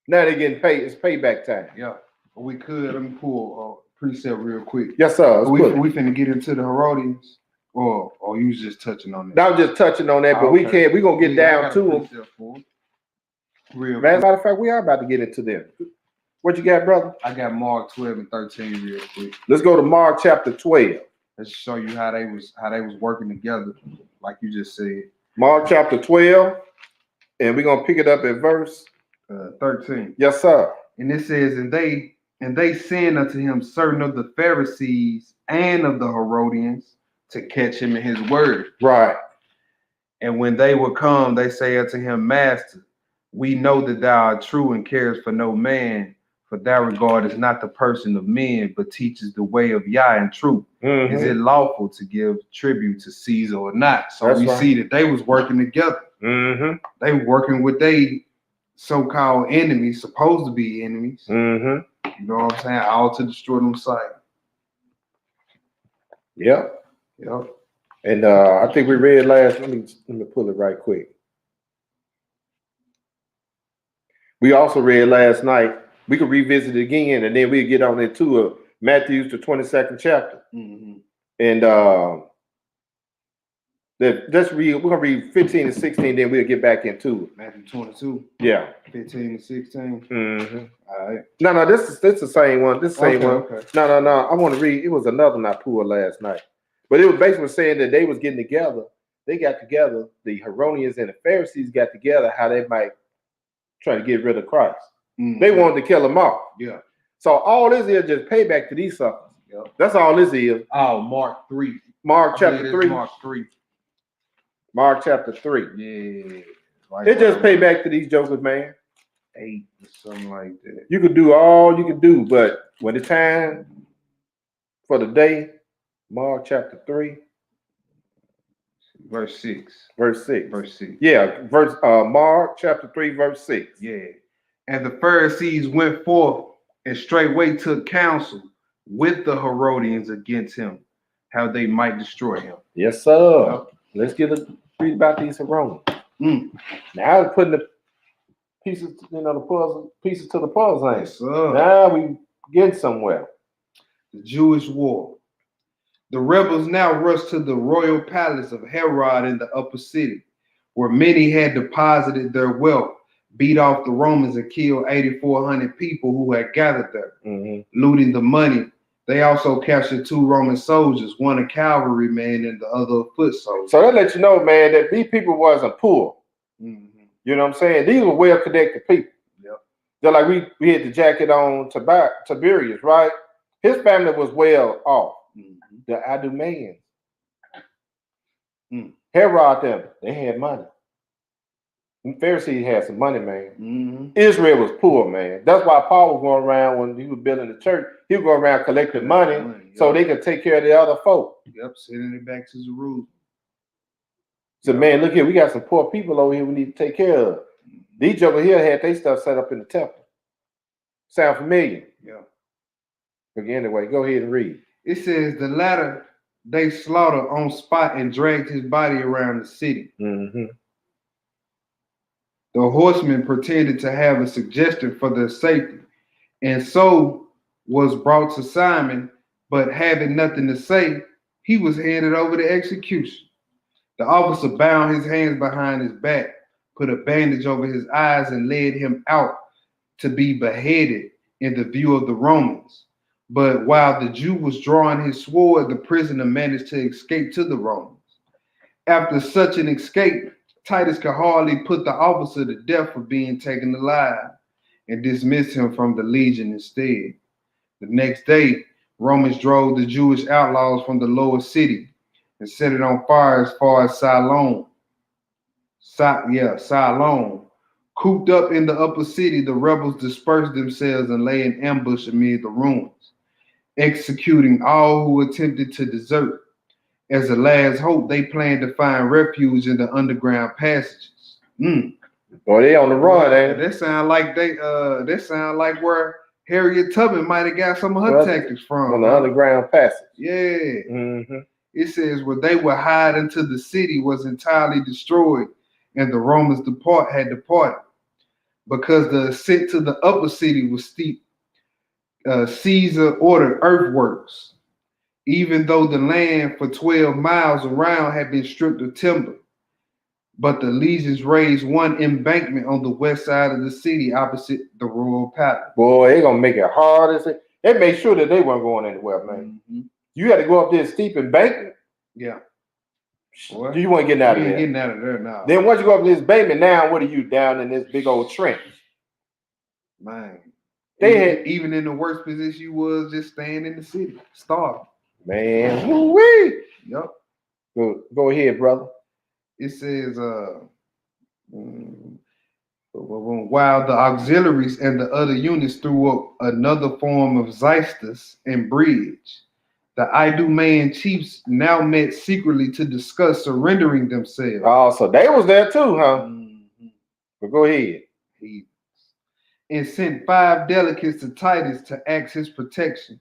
Now they're getting paid. It's payback time. Yeah. We could, let me pull a precept real quick. Yes, sir. We finna get into the Herodians, or you was just touching on that? I was just touching on that, but we're going to get down to them. Real As a matter of fact, we are about to get into them. What you got, brother? I got Mark 12 and 13 real quick. Let's go to Mark chapter 12. Let's show you how they was working together, like you just said. Mark chapter 12, and we're gonna pick it up at verse 13. Yes, sir. And it says, and they sent unto him certain of the Pharisees and of the Herodians to catch him in his word. Right. And when they were come, they say unto him, Master, we know that thou art true and carest for no man, for thou regardest not the person of men, but teaches the way of Yah in truth. Is it lawful to give tribute to Caesar or not? So we see that they was working together. They were working with they so-called enemies, supposed to be enemies. You know what I'm saying? All to destroy them sight. Yep. And I think we read last. Let me pull it right quick. We also read last night. We could revisit it again, and then we get on into Matthew, the 22nd chapter. And we're gonna read 15 and 16, then we'll get back into it. Matthew 22. Yeah. 15 and 16. All right. No, this is the same one. This same one. Okay. No. I want to read. It was another one I pulled last night, but it was basically saying that they was getting together. They got together. The Herodians and the Pharisees got together. How they might try to get rid of Christ. They wanted to kill him off. Yeah. So all this is just payback to these suckers. Yep. That's all this is. Oh, Mark 3. Mark chapter 3. Mark 3. Mark chapter 3. Yeah. Right. It just payback to these jokers, man. 8 or something like that. You could do all you could do, but when the time for the day, Mark chapter 3. Verse 6. Verse 6. Verse 6. Yeah, Mark chapter 3, verse 6. Yeah. And the Pharisees went forth and straightway took counsel with the Herodians against him, how they might destroy him. Yes, sir. Let's read about these Herodians. Now we're putting the pieces, pieces to the puzzle. Yes, sir. Now we getting somewhere. The Jewish war. The rebels now rushed to the royal palace of Herod in the upper city, where many had deposited their wealth, beat off the Romans, and killed 8,400 people who had gathered there, looting the money. They also captured 2 Roman soldiers, one a cavalryman and the other a foot soldier. So that lets you know, man, that these people wasn't poor. You know what I'm saying? These were well-connected people. Yep. They're like we had the jacket on Tiberius, right? His family was well off. The Idumeans. Herod them, they had money. The Pharisees had some money, man. Israel was poor, man. That's why Paul was going around when he was building the church. He would go around collecting money so they could take care of the other folk. Yep, sending it back to Jerusalem. So, man, look here, we got some poor people over here we need to take care of. These jokers here had their stuff set up in the temple. Sound familiar? Yeah. Okay, anyway, go ahead and read. It says, the latter they slaughtered on spot and dragged his body around the city. The horsemen pretended to have a suggestion for their safety, and so was brought to Simon, but having nothing to say, he was handed over to execution. The officer bound his hands behind his back, put a bandage over his eyes, and led him out to be beheaded in the view of the Romans. But while the Jew was drawing his sword, the prisoner managed to escape to the Romans. After such an escape, Titus could hardly put the officer to death for being taken alive and dismissed him from the legion instead. The next day, Romans drove the Jewish outlaws from the lower city and set it on fire as far as Siloam. Siloam. Cooped up in the upper city, the rebels dispersed themselves and lay in ambush amid the ruins, executing all who attempted to desert. As a last hope, they planned to find refuge in the underground passages. Boy, they on the run, ain't it? That sound like where Harriet Tubman might have got some of her tactics from. On the underground passage. Yeah. It says where they would hide until the city was entirely destroyed and the Romans had departed. Because the ascent to the upper city was steep, Caesar ordered earthworks, even though the land for 12 miles around had been stripped of timber. But the legions raised one embankment on the west side of the city opposite the royal palace. Boy, they gonna make it hard as it. They made sure that they weren't going anywhere, man. You had to go up this steep embankment. Yeah. Boy, you weren't getting out of there. Getting out of there now. Then once you go up this embankment, now what are you down in this big old trench? Man. Even in the worst position you was just staying in the city, starving. Man, woo-wee. Yep. Go ahead, brother. It says, while the auxiliaries and the other units threw up another form of xystus and bridge, the Idumean chiefs now met secretly to discuss surrendering themselves. Oh, so they was there too, huh? But go ahead. And sent 5 delegates to Titus to ask his protection.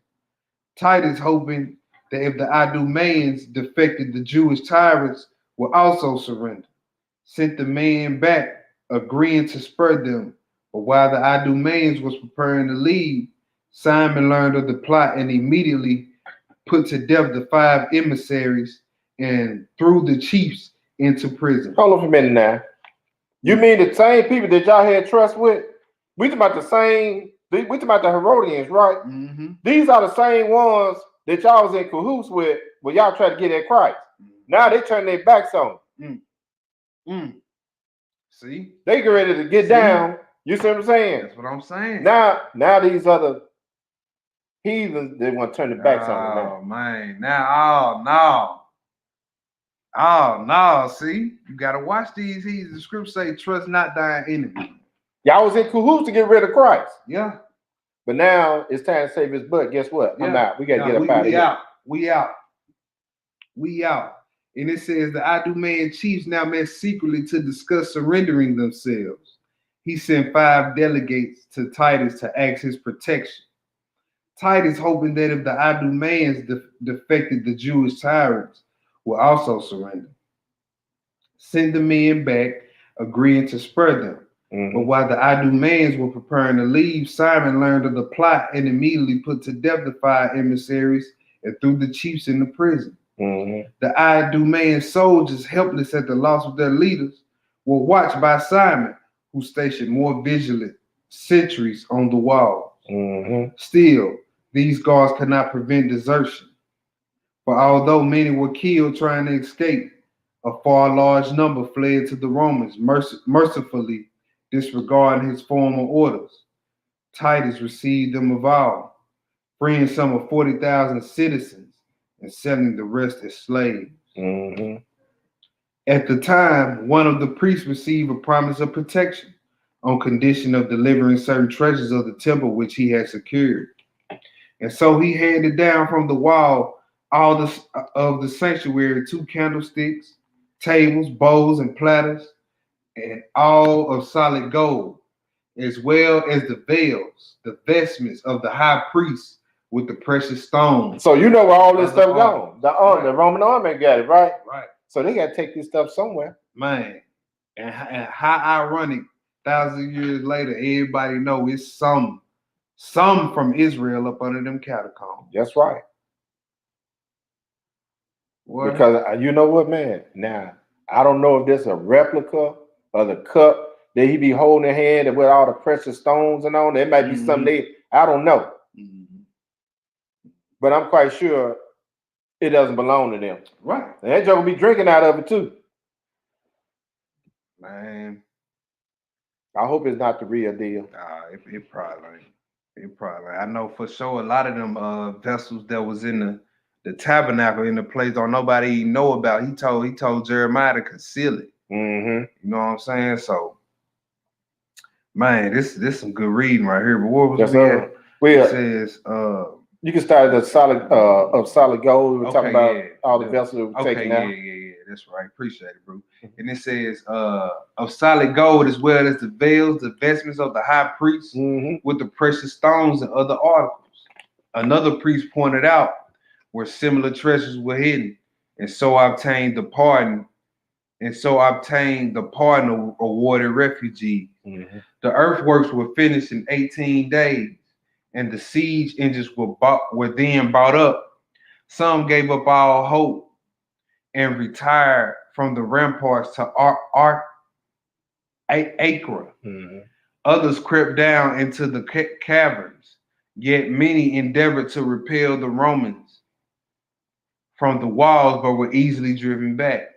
Titus, hoping that if the Idumeans defected, the Jewish tyrants would also surrender, sent the man back, agreeing to spur them. But while the Idumeans was preparing to leave, Simon learned of the plot and immediately put to death the 5 emissaries and threw the chiefs into prison. Hold on for a minute now. You mean the same people that y'all had trust with? We talking about we talking about the Herodians, right? These are the same ones that y'all was in cahoots with when y'all tried to get at Christ. Now they turn their backs on. See? They get ready to get down. You see what I'm saying? That's what I'm saying. Now these other heathens, they want to turn their backs on them. Oh, man. Now, no. See? You got to watch these heathens. The scripture say, trust not thine enemy. Y'all was in cahoots to get rid of Christ. Yeah. But now it's time to save his butt. Guess what? I'm out. We got to get up out of here. We out. And it says the Idumean chiefs now met secretly to discuss surrendering themselves. He sent 5 delegates to Titus to ask his protection. Titus, hoping that if the Idumeans defected, the Jewish tyrants will also surrender. Send the men back, agreeing to spare them. But while the Idumeans were preparing to leave, Simon learned of the plot and immediately put to death the 5 emissaries and threw the chiefs into prison. The Idumean soldiers, helpless at the loss of their leaders, were watched by Simon, who stationed more vigilant sentries on the walls. Still, these guards could not prevent desertion, for although many were killed trying to escape, a far large number fled to the Romans, mercifully disregarding his former orders. Titus received them of all, freeing some of 40,000 citizens and selling the rest as slaves. At the time, one of the priests received a promise of protection on condition of delivering certain treasures of the temple which he had secured. And so he handed down from the wall all of the sanctuary 2 candlesticks, tables, bowls, and platters, and all of solid gold, as well as the veils, the vestments of the high priest with the precious stones. So you know where all this stuff gone. gone. The Roman army got it, right? Right. So they got to take this stuff somewhere. Man, and how ironic, thousands of years later, everybody know it's some from Israel up under them catacombs. That's right. What? Because you know what, man? Now, I don't know if this is a replica of the cup that he be holding in hand and with all the precious stones and on. There might be something I don't know. But I'm quite sure it doesn't belong to them. Right. And that joke will be drinking out of it too. Man. I hope it's not the real deal. It probably ain't. It probably ain't. I know for sure a lot of them vessels that was in the tabernacle in the place don't nobody even know about. He told Jeremiah to conceal it. You know what I'm saying? So, man, this some good reading right here. But what was it says you can start at the solid gold. We were talking about all the vessels that were taken out. Yeah, that's right. Appreciate it, bro. And it says of solid gold, as well as the veils, the vestments of the high priest with the precious stones and other articles. Another priest pointed out where similar treasures were hidden, and so obtained the pardon awarded refugees. The earthworks were finished in 18 days, and the siege engines were then brought up. Some gave up all hope and retired from the ramparts to Acre. Others crept down into the caverns, yet many endeavored to repel the Romans from the walls, but were easily driven back.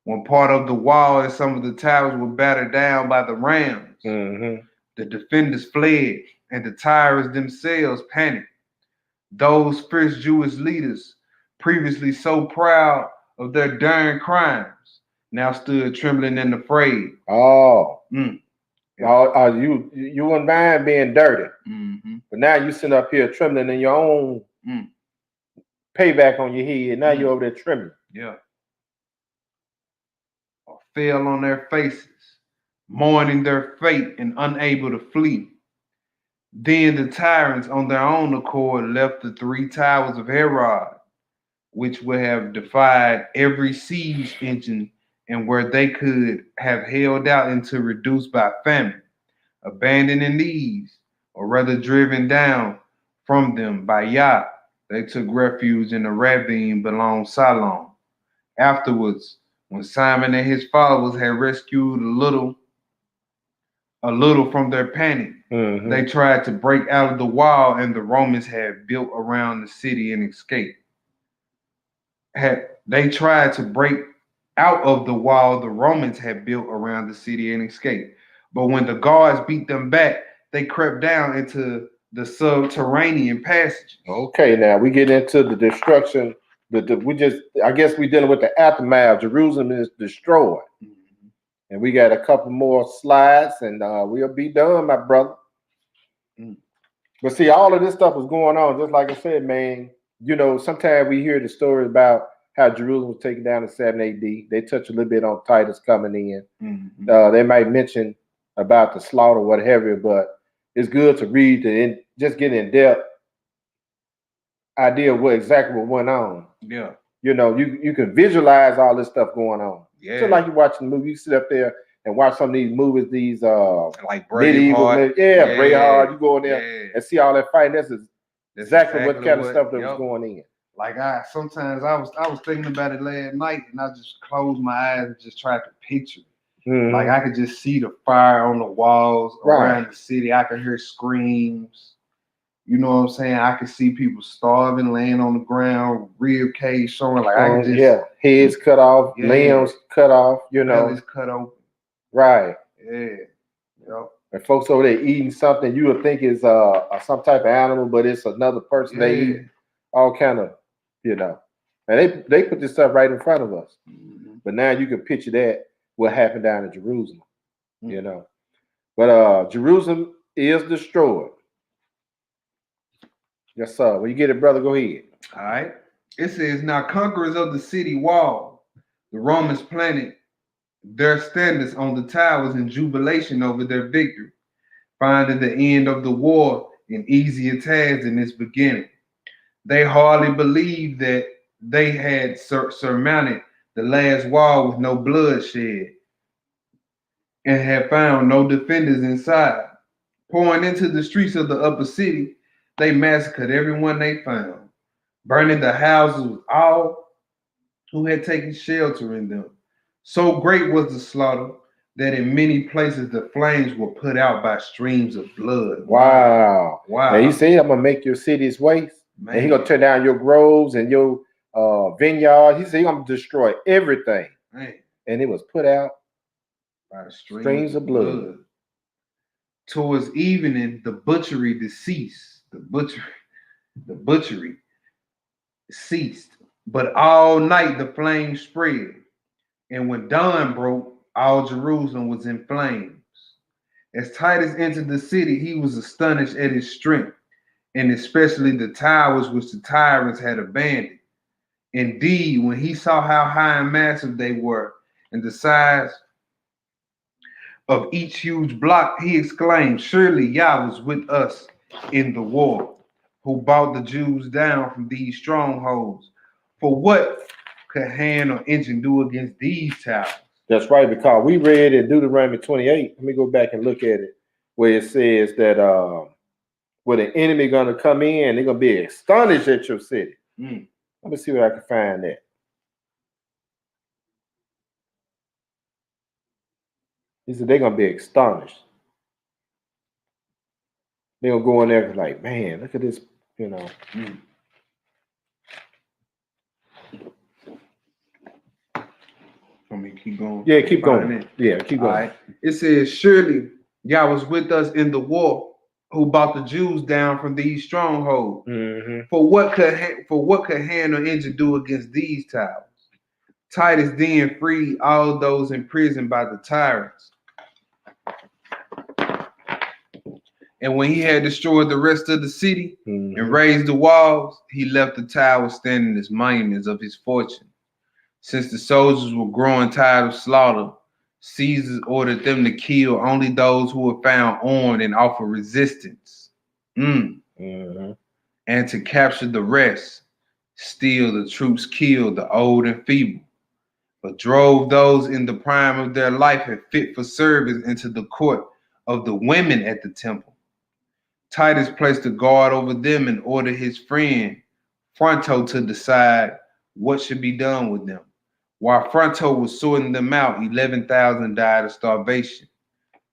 One part of the wall and some of the towers were battered down by the rams. The defenders fled, and the tyrants themselves panicked. Those fierce Jewish leaders, previously so proud of their daring crimes, now stood trembling and afraid. You wouldn't mind being dirty, but now you sit up here trembling in your own payback on your head. Now you're over there trembling. Yeah. Or fell on their faces, mourning their fate and unable to flee. Then the tyrants on their own accord left the 3 towers of Herod, which would have defied every siege engine and where they could have held out until reduced by famine. Abandoning these, or rather driven down from them by Yah, they took refuge in a ravine below Siloam. Afterwards, when Simon and his followers had rescued a little from their panic, they tried to break out of the wall, and the Romans had built around the city and escape. They tried to break out of the wall the Romans had built around the city and escape. But when the guards beat them back, they crept down into the subterranean passages. Okay, now we get into the destruction. I guess we're dealing with the aftermath. Jerusalem is destroyed. And we got a couple more slides, and we'll be done, my brother. But see, all of this stuff was going on, just like I said, man. You know, sometimes we hear the story about how Jerusalem was taken down in 7 AD. They touch a little bit on Titus coming in. They might mention about the slaughter, what have you, but it's good to read and just get in depth idea of what exactly what went on. Yeah. You know, you can visualize all this stuff going on. Yeah. Just like you watching a movie, you sit up there and watch some of these movies, these like medieval, Braveheart. Braveheart. You go in there Yeah. and see all that fighting. That's exactly what kind of stuff that yep. was going in. Like sometimes I was thinking about it last night, and I just closed my eyes and just tried to picture it. Mhm. Like I could just see the fire on the walls Right. around the city. I could hear screams. You know what I'm saying? I could see people starving, laying on the ground, rib cage showing. Like I could just heads cut off, Yeah. limbs cut off. You know, bellies cut open. right. Yeah. Yep. And folks over there eating something you would think is some type of animal, but it's another person they eat. All kind of, you know. And they put this stuff right in front of us. Mhm. But now you can picture that what happened down in Jerusalem. You know. But Jerusalem is destroyed. Yes, sir. When you get it, brother, go ahead. All right. It says, now conquerors of the city wall, the Romans planted their standards on the towers in jubilation over their victory, finding the end of the war an easier task than its beginning. They hardly believed that they had surmounted the last wall with no bloodshed and had found no defenders inside. Pouring into the streets of the upper city, they massacred everyone they found, burning the houses with all who had taken shelter in them. So great was the slaughter that in many places the flames were put out by streams of blood. Wow. Wow. And he said, I'm going to make your cities waste. Man. And he's going to tear down your groves and your vineyards. He said, he's going to destroy everything. Man. And it was put out by the streams of blood. Towards evening, the butchery ceased. The butchery ceased. But all night the flames spread. And when dawn broke, all Jerusalem was in flames. As Titus entered the city, he was astonished at its strength, and especially the towers which the tyrants had abandoned. Indeed, when he saw how high and massive they were, and the size of each huge block, he exclaimed, surely Yah was with us in the war, who brought the Jews down from these strongholds. For what could hand or engine do against these towers? That's right, because we read in Deuteronomy 28. Let me go back and look at it, where it says that where the enemy going to come in, they're going to be astonished at your city. Let me see where I can find that. He said they're going to be astonished. They're going to go in there like, man, look at this, you know. Let me keep going. Yeah, keep going. Yeah, keep going. Right. It says, surely Yah was with us in the war, who brought the Jews down from these strongholds. Mm-hmm. For what could hand or engine do against these towers? Titus then freed all those imprisoned by the tyrants. And when he had destroyed the rest of the city and raised the walls, he left the towers standing as monuments of his fortune. Since the soldiers were growing tired of slaughter, Caesar ordered them to kill only those who were found armed and offer resistance, and to capture the rest. Still, the troops killed the old and feeble, but drove those in the prime of their life and fit for service into the court of the women at the temple. Titus placed a guard over them and ordered his friend Fronto to decide what should be done with them. While Fronto was sorting them out, 11,000 died of starvation.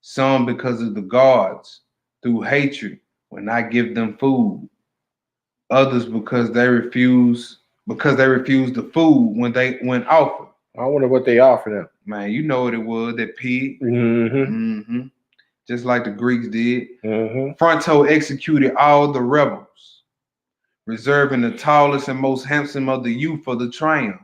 Some because of the guards, through hatred, would not give them food. Others because they refused the food when offered. I wonder what they offered them. Man, you know what it was, that pig. Mm-hmm. Just like the Greeks did. Mm-hmm. Fronto executed all the rebels, reserving the tallest and most handsome of the youth for the triumph.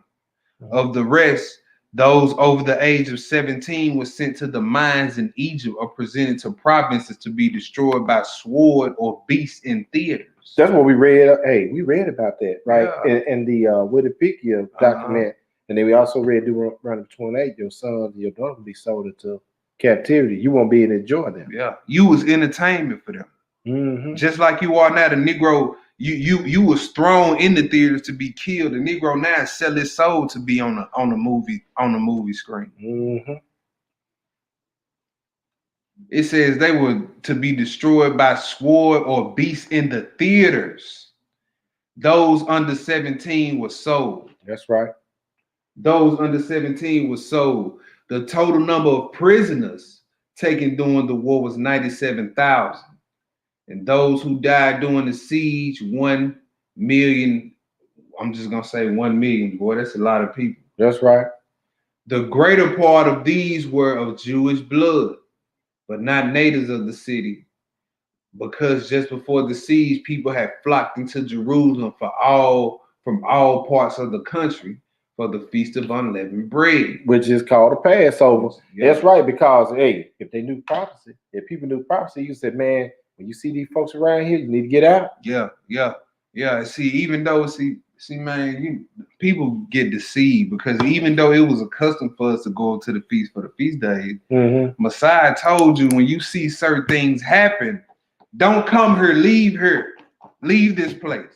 Of the rest, those over the age of 17 were sent to the mines in Egypt or presented to provinces to be destroyed by sword or beast in theaters. That's what we read. Hey, we read about that, right? Yeah. In the Wikipedia document. And then we also read Deuteronomy 28, your sons and your daughters will be sold into captivity. You won't be able to enjoy them. Yeah. You was entertainment for them. Mm-hmm. Just like you are now, the Negro, You was thrown in the theaters to be killed. The Negro now sell his soul to be on the movie screen. Mm-hmm. It says they were to be destroyed by sword or beast in the theaters. Those under 17 were sold. That's right. Those under 17 were sold. The total number of prisoners taken during the war was 97,000. And those who died during the siege, 1 million. I'm just going to say 1 million. Boy, that's a lot of people. That's right. The greater part of these were of Jewish blood, but not natives of the city, because just before the siege, people had flocked into Jerusalem from all parts of the country for the Feast of Unleavened Bread, which is called a Passover. Yeah. That's right, because hey, if they knew prophecy, if people knew prophecy, you said, man, when you see these folks around here, you need to get out. Yeah. See, even though man, people get deceived, because even though it was a custom for us to go to the feast for the feast days, Messiah told you, when you see certain things happen, don't come here, leave this place.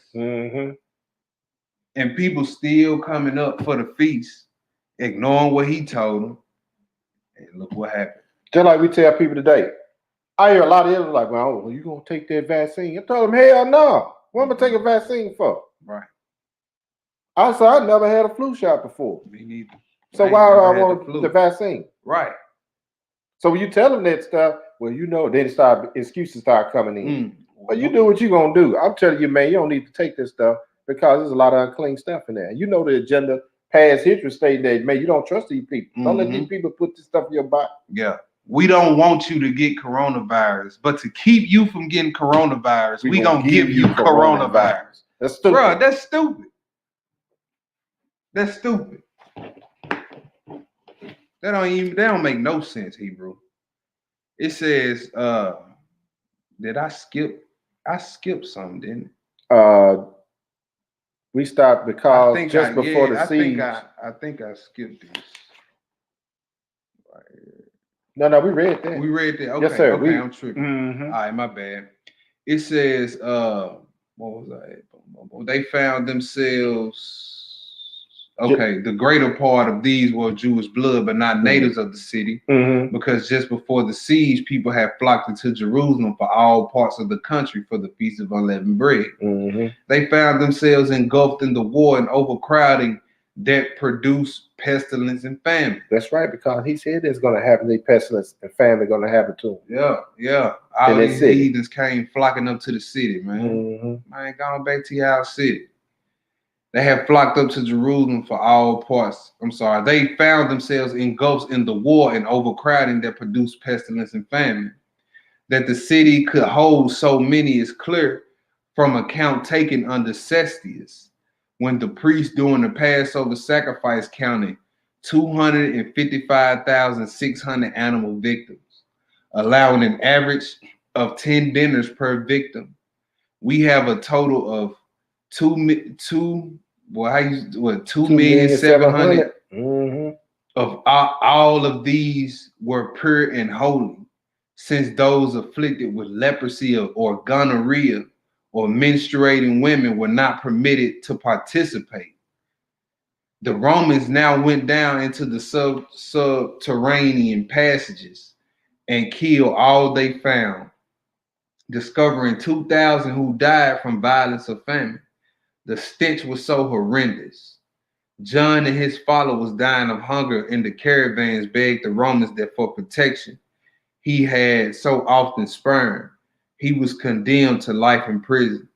And people still coming up for the feast, ignoring what he told them, and look what happened. Just like we tell people today, I hear a lot of them like, well, you gonna take that vaccine? I told them, hell no. What am I take a vaccine for? Right. I said, I never had a flu shot before. Me neither. So why do I want the vaccine? Right. So when you tell them that stuff, well, then excuses start coming in. But you do what you're gonna do. I'm telling you, man, you don't need to take this stuff because there's a lot of unclean stuff in there. You know the agenda, past history stating that, man, you don't trust these people. Don't let these people put this stuff in your body. Yeah. We don't want you to get coronavirus, but to keep you from getting coronavirus, we gonna give you coronavirus. That's stupid. Bro, that's stupid. That's stupid. That don't make no sense, Hebrew. It says, did I skip? I skipped something, didn't it? We stopped because before the siege. I think I skipped this. No, we read that. We read that. Okay, yes, sir. Okay, I'm tripping. All right, my bad. It says, what was I? They found themselves. Okay, the greater part of these were Jewish blood, but not natives of the city, because just before the siege, people had flocked into Jerusalem for all parts of the country for the Feast of Unleavened Bread. They found themselves engulfed in the war and overcrowding that produced pestilence and famine. That's right, because he said there's going to happen. The pestilence and famine going to happen to him. Yeah. All these heathens came flocking up to the city, man. Man, going back to your house city. They have flocked up to Jerusalem for all parts. They found themselves engulfed in the war and overcrowding that produced pestilence and famine. That the city could hold so many is clear from account taken under Cestius, when the priest during the Passover sacrifice counted 255,600 animal victims, allowing an average of 10 dinners per victim. We have a total of 2,700,000 of all of these were pure and holy, since those afflicted with leprosy or gonorrhea or menstruating women were not permitted to participate. The Romans now went down into the subterranean passages and killed all they found, discovering 2,000 who died from violence or famine. The stench was so horrendous. John and his followers, dying of hunger in the caravans, begged the Romans that for protection he had so often spurned, he was condemned to life imprisonment.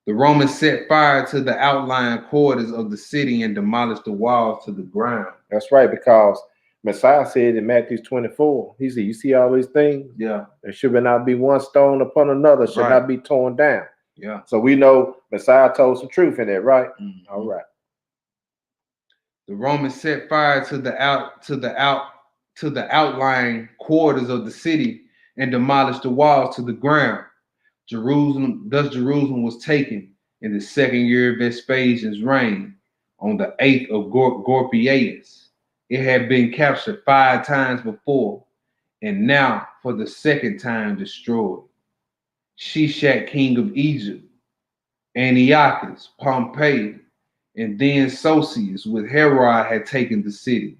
The Romans set fire to the outlying quarters of the city and demolished the walls to the ground. That's right, because Messiah said in Matthew 24, he said, you see all these things? Yeah. There should not be one stone upon another, should not be torn down. Yeah. So we know Messiah told some truth in that, right? All right. The Romans set fire to the outlying quarters of the city and demolished the walls to the ground. Jerusalem was taken in the second year of Vespasian's reign, on the 8th of Gorpiatus. It had been captured 5 times before, and now for the second time destroyed. Shishak, king of Egypt, Antiochus, Pompey, and then Sosius with Herod had taken the city,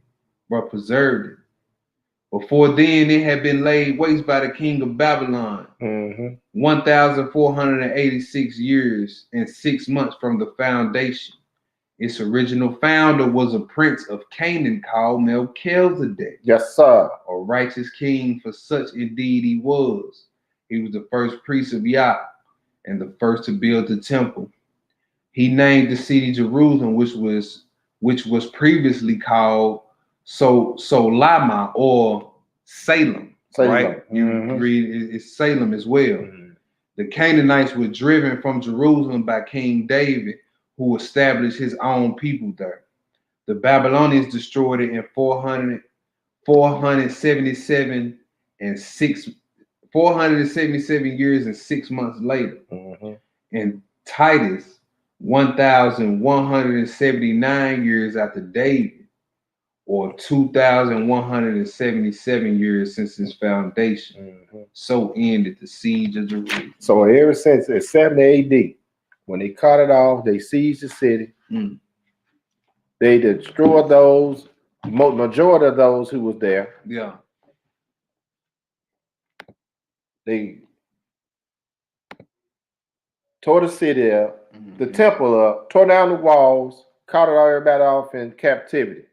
but preserved it. Before then, it had been laid waste by the king of Babylon, 1,486 years and 6 months from the foundation. Its original founder was a prince of Canaan called Melchizedek. Yes, sir. A righteous king, for such indeed he was. He was the first priest of Yah and the first to build the temple. He named the city Jerusalem, which was previously called Solama or Salem. Right? You read it's Salem as well. The Canaanites were driven from Jerusalem by King David, who established his own people there. The Babylonians destroyed it in 477 years and 6 months later. And Titus, 1,179 years after David, or 2,177 years since its foundation. So ended the siege of Jerusalem. So ever since it's 70 AD, when they cut it off, they seized the city. They destroyed those, majority of those who was there. Yeah. They tore the city up, the temple up, tore down the walls, caught everybody off in captivity.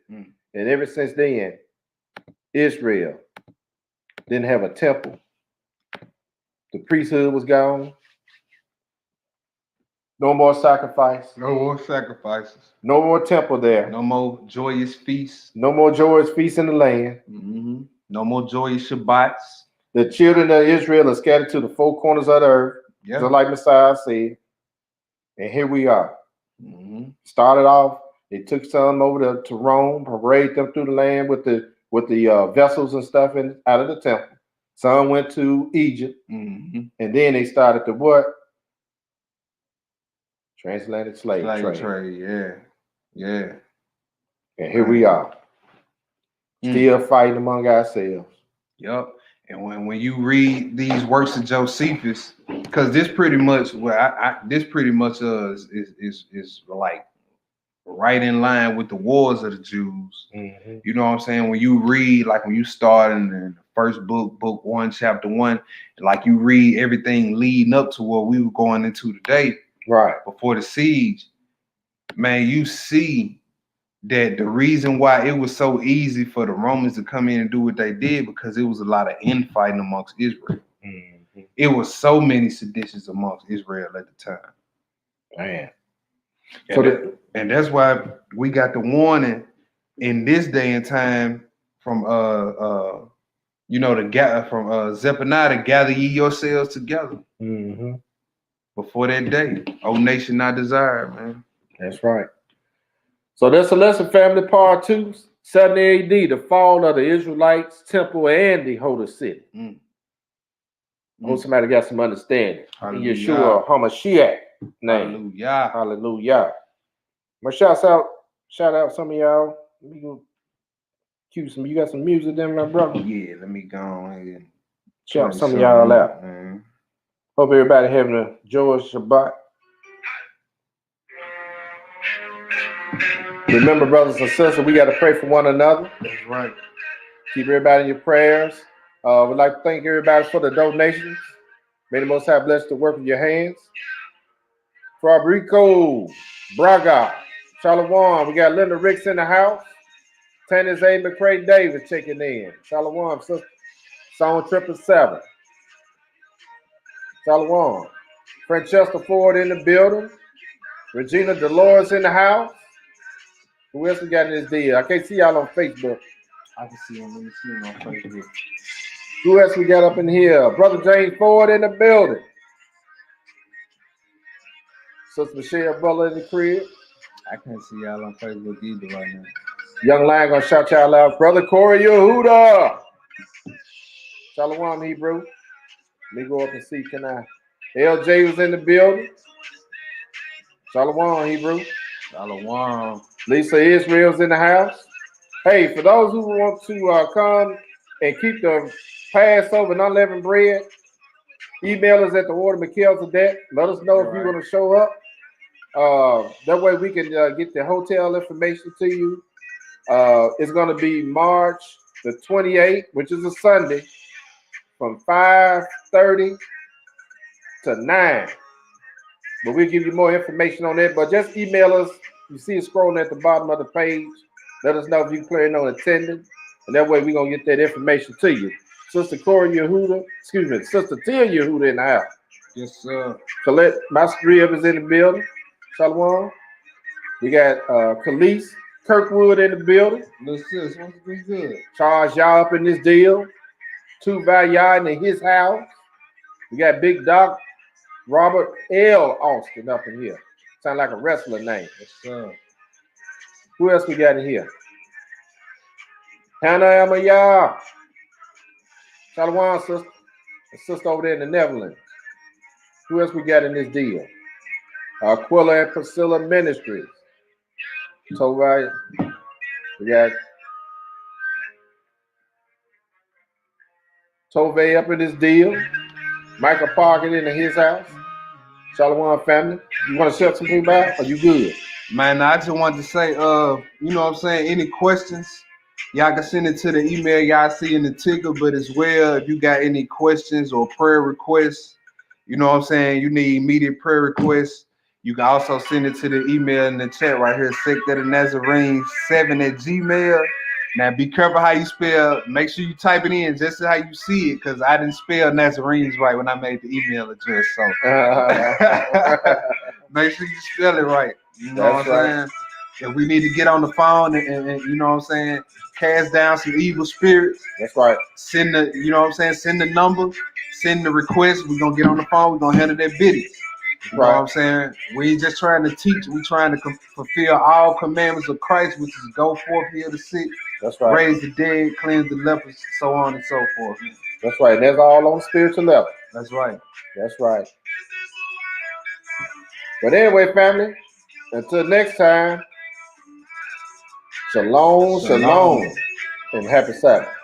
And ever since then, Israel didn't have a temple. The priesthood was gone. No more sacrifice. No more sacrifices. No more temple there. No more joyous feasts. No more joyous feasts in the land. No more joyous Shabbats. The children of Israel are scattered to the four corners of the earth, just like Messiah said. And here we are. Started off, they took some over to Rome, paraded them through the land with the vessels and stuff out of the temple. Some went to Egypt, and then they started to what? Transatlantic slave trade. Yeah. And here we are, still fighting among ourselves. Yep. And when you read these works of Josephus, because this pretty much is like right in line with the wars of the Jews. You know what I'm saying? When you read, like when you start in the first book 1, chapter 1, like you read everything leading up to what we were going into today, right before the siege, man, you see that the reason why it was so easy for the Romans to come in and do what they did, because it was a lot of infighting amongst Israel. It was so many seditions amongst Israel at the time. Man. And that's why we got the warning in this day and time from Zephaniah to gather ye yourselves together before that day. O nation not desired, man. That's right. So that's a lesson, family, part 2, 70 AD, the fall of the Israelites, temple, and the Holy City. Hope somebody got some understanding. Hallelujah. Yeshua HaMashiach name. Hallelujah. I'm gonna shout out some of y'all. Let me go cue some. You got some music there, my brother? Yeah, let me go ahead and shout some of y'all out. Man. Hope everybody having a joyous Shabbat. Remember, brothers and sisters, we got to pray for one another. That's right. Keep everybody in your prayers. We'd like to thank everybody for the donations. May the Most High bless the work of your hands. Fabrico, Braga, Shalom. We got Linda Ricks in the house. Tennis A. McCray Davis checking in. Shalom, sister. Song 777. Shalom. Francesca Ford in the building. Regina Dolores in the house. Who else we got in this deal? I can't see y'all on Facebook. I can see him. Let me see him on Facebook. Who else we got up in here? Brother James Ford in the building. Sister Michelle Butler in the crib. I can't see y'all on Facebook either right now. Young Lion gonna shout y'all out. Brother Corey Yehuda. Shalom, Hebrew. Let me go up and see. Can I? LJ was in the building. Shalom, Hebrew. Shalom. Lisa Israel's in the house. Hey, for those who want to come and keep the Passover and unleavened bread, Email us at the Order Melchizedek. Let us know if you're going to show up. That way we can get the hotel information to you. It's going to be March the 28th, which is a Sunday, from 5:30 to 9. But we'll give you more information on that. But just email us. You see it scrolling at the bottom of the page. Let us know if you plan on attending. And that way we're going to get that information to you. Sister Corey Yehuda, Sister Tia Yehuda in the house. Yes, sir. Colette Mastrib is in the building. Shalom. We got Khalees Kirkwood in the building. Little sis, what's good? Charles y'all up in this deal. Tu Vayan in his house. We got Big Doc Robert L. Austin up in here. Sound like a wrestler name. Yes, sir. Who else we got in here? Hannah Amaya. Shalom, sister. A sister over there in the Netherlands. Who else we got in this deal? Aquila and Priscilla Ministries. So right, we got Tove up in this deal. Michael Parker in his house. Shalom family. You want to shut some people out? Are you good? Man, I just wanted to say, you know what I'm saying, any questions, y'all can send it to the email y'all see in the ticker, but as well, if you got any questions or prayer requests, you know what I'm saying, you need immediate prayer requests, you can also send it to the email in the chat right here, sectofnazarene7@gmail. Now, be careful how you spell. Make sure you type it in just how you see it, because I didn't spell Nazarenes right when I made the email address. So make sure you spell it right. You know That's what I'm right. saying? If we need to get on the phone and you know what I'm saying, cast down some evil spirits. That's right. Send the, you know what I'm saying, send the number, send the request. We're gonna get on the phone, we're gonna handle that business. You know what I'm saying? We ain't just trying to teach, we trying to fulfill all commandments of Christ, which is go forth, heal the sick, That's right. raise the dead, cleanse the lepers, so on and so forth. That's right. That's all on spiritual level. That's right. That's right. But anyway, family, until next time, shalom, shalom, and happy Sabbath.